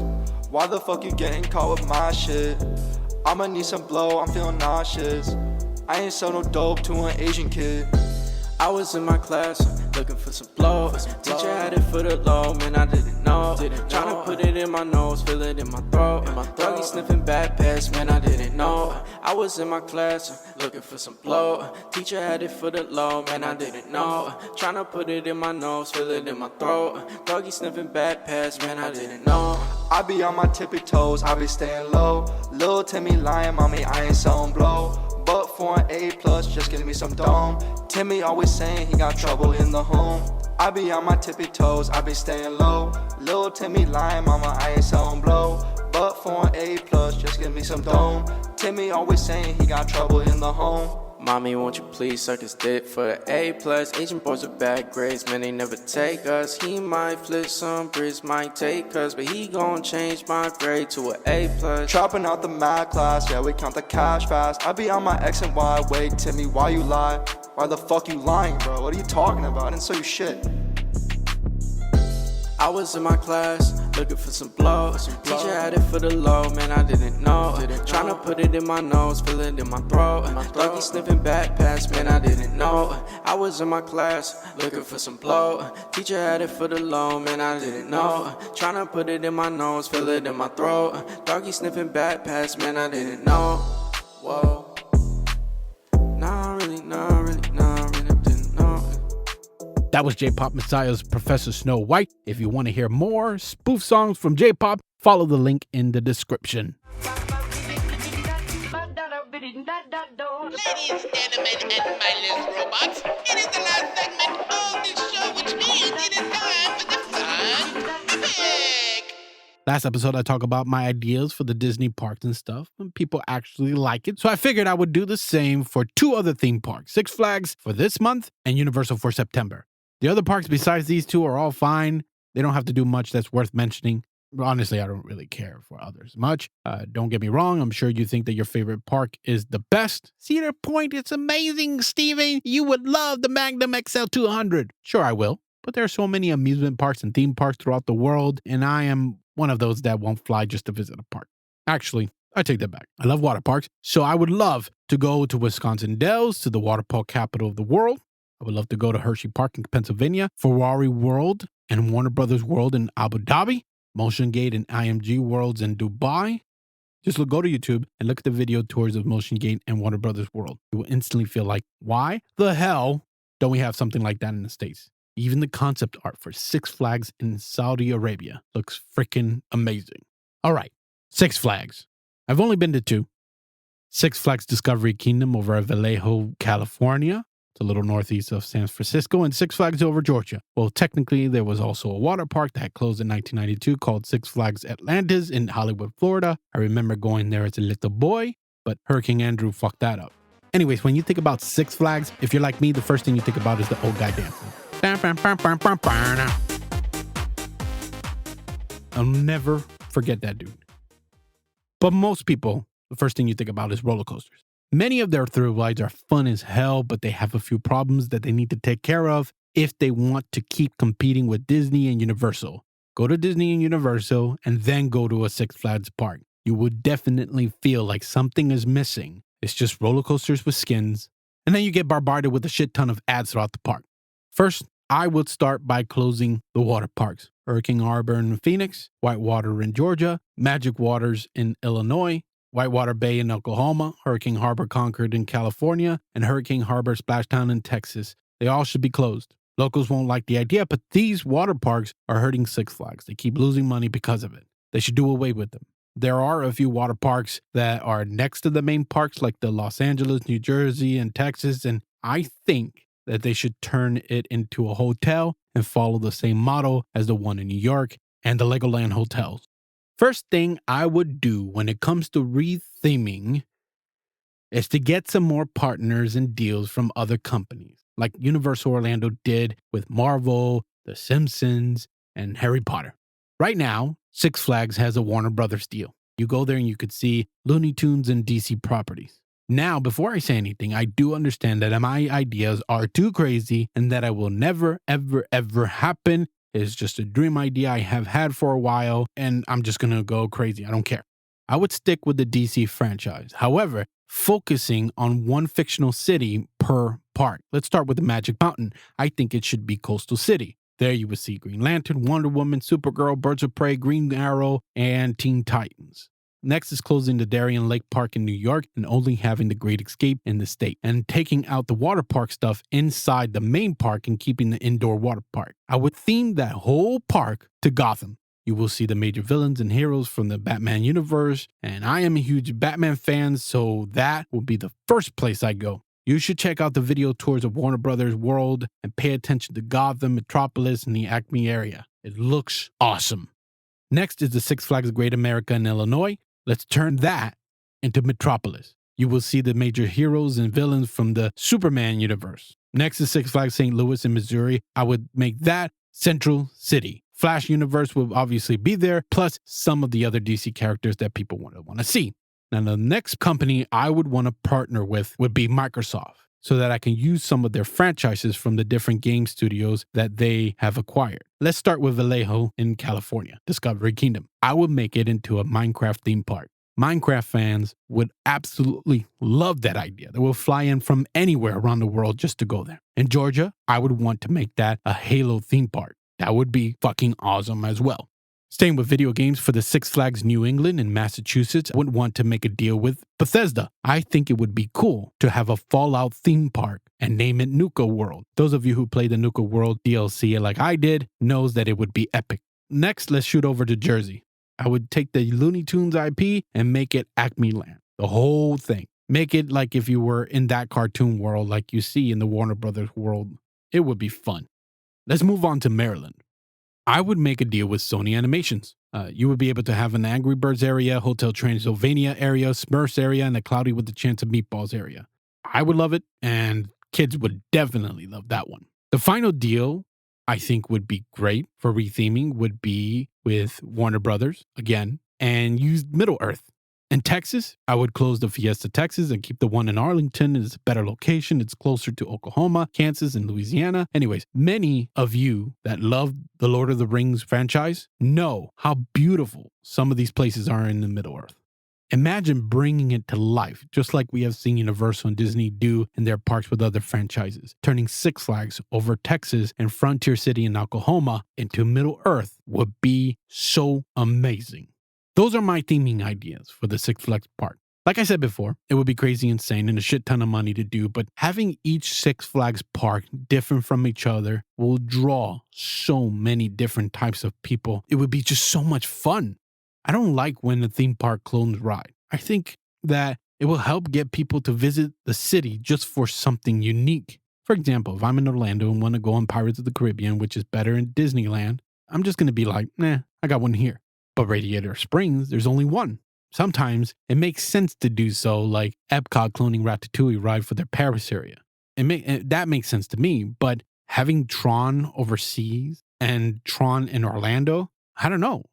Why the fuck you getting caught with my shit? I'ma need some blow, I'm feeling nauseous. I ain't sell no dope to an Asian kid. I was in my class, looking for some blow. Teacher had it for the low, man, I didn't know. Tryna put it in my nose, feel it in my throat. Doggy sniffing bad pets, man, I didn't know. I was in my class, looking for some blow. Teacher had it for the low, man, I didn't know. Tryna put it in my nose, feel it in my throat. Doggy sniffing bad pets, man, I didn't know. I be on my tippy toes, I be staying low. Lil' Timmy lying, mommy, I ain't selling blow. But for an A+, just give me some dome. Timmy always saying he got trouble in the home. I be on my tippy toes, I be staying low. Lil' Timmy lying, mama, I ain't selling blow. But for an A+, just give me some dome. Timmy always saying he got trouble in the home. Mommy, won't you please suck his dick for the A+? Asian boys with bad grades, man, they never take us. He might flip some bricks, might take us, but he gon' change my grade to an A+. Chopping out the math class, yeah, we count the cash fast. I be on my X and Y, wait, Timmy, why you lie? Why the fuck you lying, bro? What are you talking about? I didn't sell you shit. I was in my class, looking for some blow. Teacher had it for the low, man, I didn't know. Tryna put it in my nose, feel it in my throat. Doggy sniffing bad pants, man, I didn't know. I was in my class, looking for some blow. Teacher had it for the low, man, I didn't know. Tryna put it in my nose, feel it in my throat. Doggy sniffing bad pants, man, I didn't know. Whoa. Nah, really, didn't know. That was J-Pop Messiah's Professor Snow White. If you want to hear more spoof songs from J-Pop, follow the link in the description. Ladies, gentlemen, and mindless robots, it is the last segment of this show, which means it is time for the fun pick. Last episode, I talked about my ideas for the Disney parks and stuff, and people actually like it. So I figured I would do the same for two other theme parks, Six Flags for this month and Universal for September. The other parks besides these two are all fine. They don't have to do much that's worth mentioning. Honestly, I don't really care for others much. Don't get me wrong. I'm sure you think that your favorite park is the best. Cedar Point, it's amazing, Steven. You would love the Magnum XL 200. Sure, I will. But there are so many amusement parks and theme parks throughout the world, and I am one of those that won't fly just to visit a park. Actually, I take that back. I love water parks, so I would love to go to Wisconsin Dells, to the water park capital of the world. I would love to go to Hershey Park in Pennsylvania, Ferrari World and Warner Brothers World in Abu Dhabi, Motion Gate and IMG Worlds in Dubai. Just go to YouTube and look at the video tours of Motion Gate and Warner Brothers World. You will instantly feel like, why the hell don't we have something like that in the States? Even the concept art for Six Flags in Saudi Arabia looks freaking amazing. All right, Six Flags. I've only been to two. Six Flags Discovery Kingdom over at Vallejo, California. It's a little northeast of San Francisco, and Six Flags over Georgia. Well, technically, there was also a water park that had closed in 1992 called Six Flags Atlantis in Hollywood, Florida. I remember going there as a little boy, but Hurricane Andrew fucked that up. Anyways, when you think about Six Flags, if you're like me, the first thing you think about is the old guy dancing. I'll never forget that dude. But most people, the first thing you think about is roller coasters. Many of their thrill rides are fun as hell, but they have a few problems that they need to take care of if they want to keep competing with Disney and Universal. Go to Disney and Universal and then go to a Six Flags park. You would definitely feel like something is missing. It's just roller coasters with skins, and then you get bombarded with a shit ton of ads throughout the park. First, I would start by closing the water parks. Hurricane Harbor in Phoenix, Whitewater in Georgia, Magic Waters in Illinois, Whitewater Bay in Oklahoma, Hurricane Harbor Concord in California, and Hurricane Harbor Splashdown in Texas. They all should be closed. Locals won't like the idea, but these water parks are hurting Six Flags. They keep losing money because of it. They should do away with them. There are a few water parks that are next to the main parks, like the Los Angeles, New Jersey, and Texas, and I think that they should turn it into a hotel and follow the same model as the one in New York and the Legoland hotels. First thing I would do when it comes to retheming is to get some more partners and deals from other companies. like Universal Orlando did with Marvel, The Simpsons, and Harry Potter. Right now, Six Flags has a Warner Brothers deal. You go there and you could see Looney Tunes and DC properties. Now, before I say anything, I do understand that my ideas are too crazy and that I will never, ever, ever happen. It's just a dream idea I have had for a while, and I'm just going to go crazy. I don't care. I would stick with the DC franchise. However, focusing on one fictional city per park. Let's start with the Magic Mountain. I think it should be Coastal City. There you would see Green Lantern, Wonder Woman, Supergirl, Birds of Prey, Green Arrow, and Teen Titans. Next is closing the Darien Lake Park in New York and only having the Great Escape in the state, and taking out the water park stuff inside the main park and keeping the indoor water park. I would theme that whole park to Gotham. You will see the major villains and heroes from the Batman universe, and I am a huge Batman fan, so that will be the first place I go. You should check out the video tours of Warner Brothers World and pay attention to Gotham, Metropolis, and the Acme area. It looks awesome. Next is the Six Flags Great America in Illinois. Let's turn that into Metropolis. You will see the major heroes and villains from the Superman universe. Next is Six Flags St. Louis in Missouri. I would make that Central City. Flash universe will obviously be there, plus some of the other DC characters that people want to see. Now, the next company I would want to partner with would be Microsoft, so that I can use some of their franchises from the different game studios that they have acquired. Let's start with Vallejo in California, Discovery Kingdom. I would make it into a Minecraft theme park. Minecraft fans would absolutely love that idea. They will fly in from anywhere around the world just to go there. In Georgia, I would want to make that a Halo theme park. That would be fucking awesome as well. Staying with video games for the Six Flags New England in Massachusetts, I would want to make a deal with Bethesda. I think it would be cool to have a Fallout theme park and name it Nuka World. Those of you who played the Nuka World DLC like I did knows that it would be epic. Next, let's shoot over to Jersey. I would take the Looney Tunes IP and make it Acme Land. The whole thing. Make it like if you were in that cartoon world like you see in the Warner Brothers world. It would be fun. Let's move on to Maryland. I would make a deal with Sony Animations. You would be able to have an Angry Birds area, Hotel Transylvania area, Smurfs area, and a Cloudy with a Chance of Meatballs area. I would love it, and kids would definitely love that one. The final deal I think would be great for retheming would be with Warner Brothers, again, and use Middle Earth. In Texas, I would close the Fiesta Texas and keep the one in Arlington. It's a better location. It's closer to Oklahoma, Kansas, and Louisiana. Anyways, many of you that love the Lord of the Rings franchise know how beautiful some of these places are in the Middle Earth. Imagine bringing it to life, just like we have seen Universal and Disney do in their parks with other franchises. Turning Six Flags over Texas and Frontier City in Oklahoma into Middle Earth would be so amazing. Those are my theming ideas for the Six Flags park. Like I said before, it would be crazy insane and a shit ton of money to do, but having each Six Flags park different from each other will draw so many different types of people. It would be just so much fun. I don't like when the theme park clones ride. I think that it will help get people to visit the city just for something unique. For example, if I'm in Orlando and want to go on Pirates of the Caribbean, which is better in Disneyland, I'm just going to be like, nah, I got one here. But Radiator Springs, there's only one. Sometimes it makes sense to do so, like Epcot cloning Ratatouille ride for their Paris area. That makes sense to me, but having Tron overseas and Tron in Orlando, I don't know.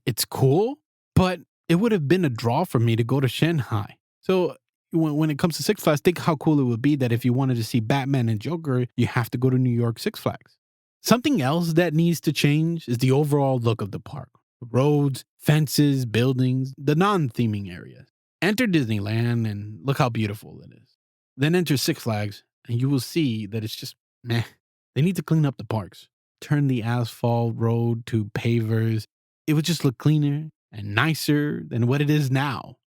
It's cool, but it would have been a draw for me to go to Shanghai. So when it comes to Six Flags, think how cool it would be that if you wanted to see Batman and Joker, you have to go to New York Six Flags. Something else that needs to change is the overall look of the park. Roads, fences, buildings, the non-theming areas. Enter Disneyland and look how beautiful it is. Then enter Six Flags and you will see that it's just meh. They need to clean up the parks. Turn the asphalt road to pavers. It would just look cleaner and nicer than what it is now.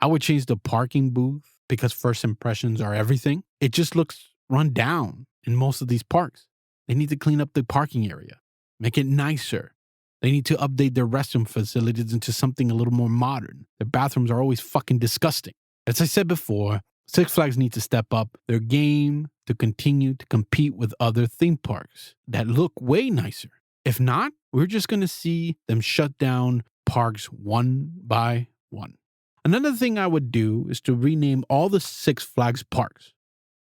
I would change the parking booth because first impressions are everything. It just looks run down in most of these parks. They need to clean up the parking area, make it nicer. They need to update their restroom facilities into something a little more modern. Their bathrooms are always fucking disgusting. As I said before, Six Flags need to step up their game to continue to compete with other theme parks that look way nicer. If not, we're just going to see them shut down parks one by one. Another thing I would do is to rename all the Six Flags parks.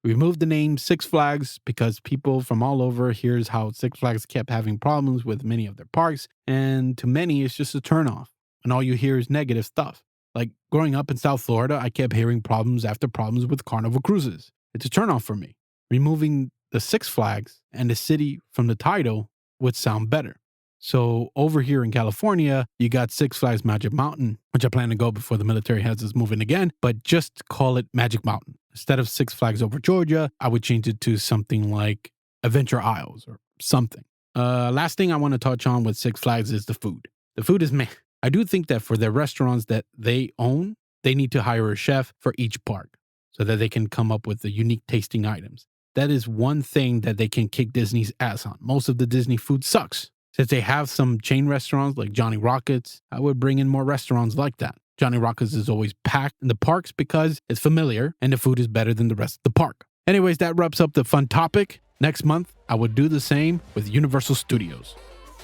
We removed the name Six Flags because people from all over hears how Six Flags kept having problems with many of their parks, and to many it's just a turnoff, and all you hear is negative stuff. Like growing up in South Florida, I kept hearing problems after problems with Carnival Cruises. It's a turnoff for me. Removing the Six Flags and the city from the title would sound better. So over here in California, you got Six Flags Magic Mountain, which I plan to go before the military has us moving again, but just call it Magic Mountain. Instead of Six Flags Over Georgia, I would change it to something like Adventure Isles or something. Last thing I want to touch on with Six Flags is the food. The food is meh. I do think that for their restaurants that they own, they need to hire a chef for each park so that they can come up with the unique tasting items. That is one thing that they can kick Disney's ass on. Most of the Disney food sucks. Since they have some chain restaurants like Johnny Rockets, I would bring in more restaurants like that. Johnny Rockets is always packed in the parks because it's familiar and the food is better than the rest of the park. Anyways, that wraps up the fun topic. Next month, I would do the same with Universal Studios.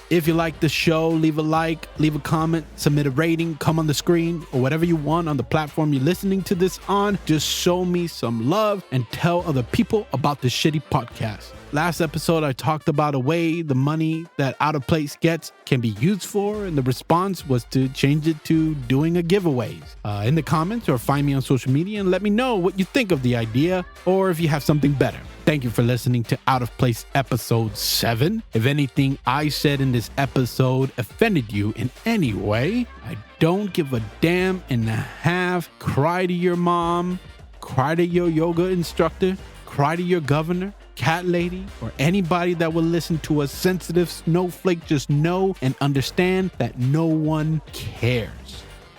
If you like the show, leave a like, leave a comment, submit a rating, come on the screen, or whatever you want on the platform you're listening to this on. Just show me some love and tell other people about this shitty podcast. Last episode, I talked about a way the money that Out of Place gets can be used for, and the response was to change it to doing a giveaways. In the comments or find me on social media and let me know what you think of the idea or if you have something better. Thank you for listening to Out of Place episode 7. If anything I said in this episode offended you in any way, I don't give a damn and a half. Cry to your mom, cry to your yoga instructor, cry to your governor, cat lady, or anybody that will listen to a sensitive snowflake. Just know and understand that no one cares.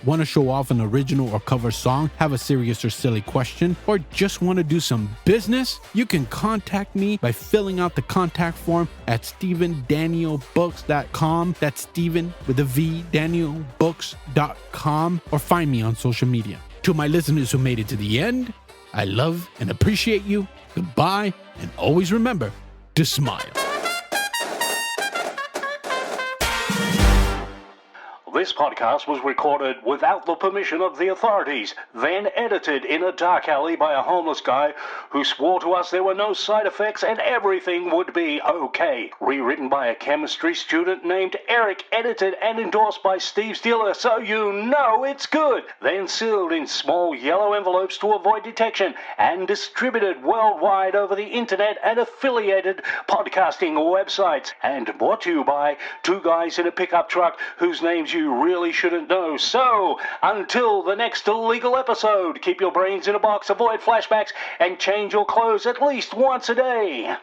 Want to show off an original or cover song, have a serious or silly question, or just want to do some business? You can contact me by filling out the contact form at StevenDanielBooks.com. That's Steven with a V, DanielBooks.com, or find me on social media. To my listeners who made it to the end, I love and appreciate you. Goodbye, and always remember to smile. This podcast was recorded without the permission of the authorities, then edited in a dark alley by a homeless guy who swore to us there were no side effects and everything would be okay. Rewritten by a chemistry student named Eric, edited and endorsed by Steve Steeler, so you know it's good. Then sealed in small yellow envelopes to avoid detection and distributed worldwide over the internet and affiliated podcasting websites. And brought to you by two guys in a pickup truck whose names you really shouldn't know. So, until the next illegal episode, keep your brains in a box, avoid flashbacks, and change your clothes at least once a day.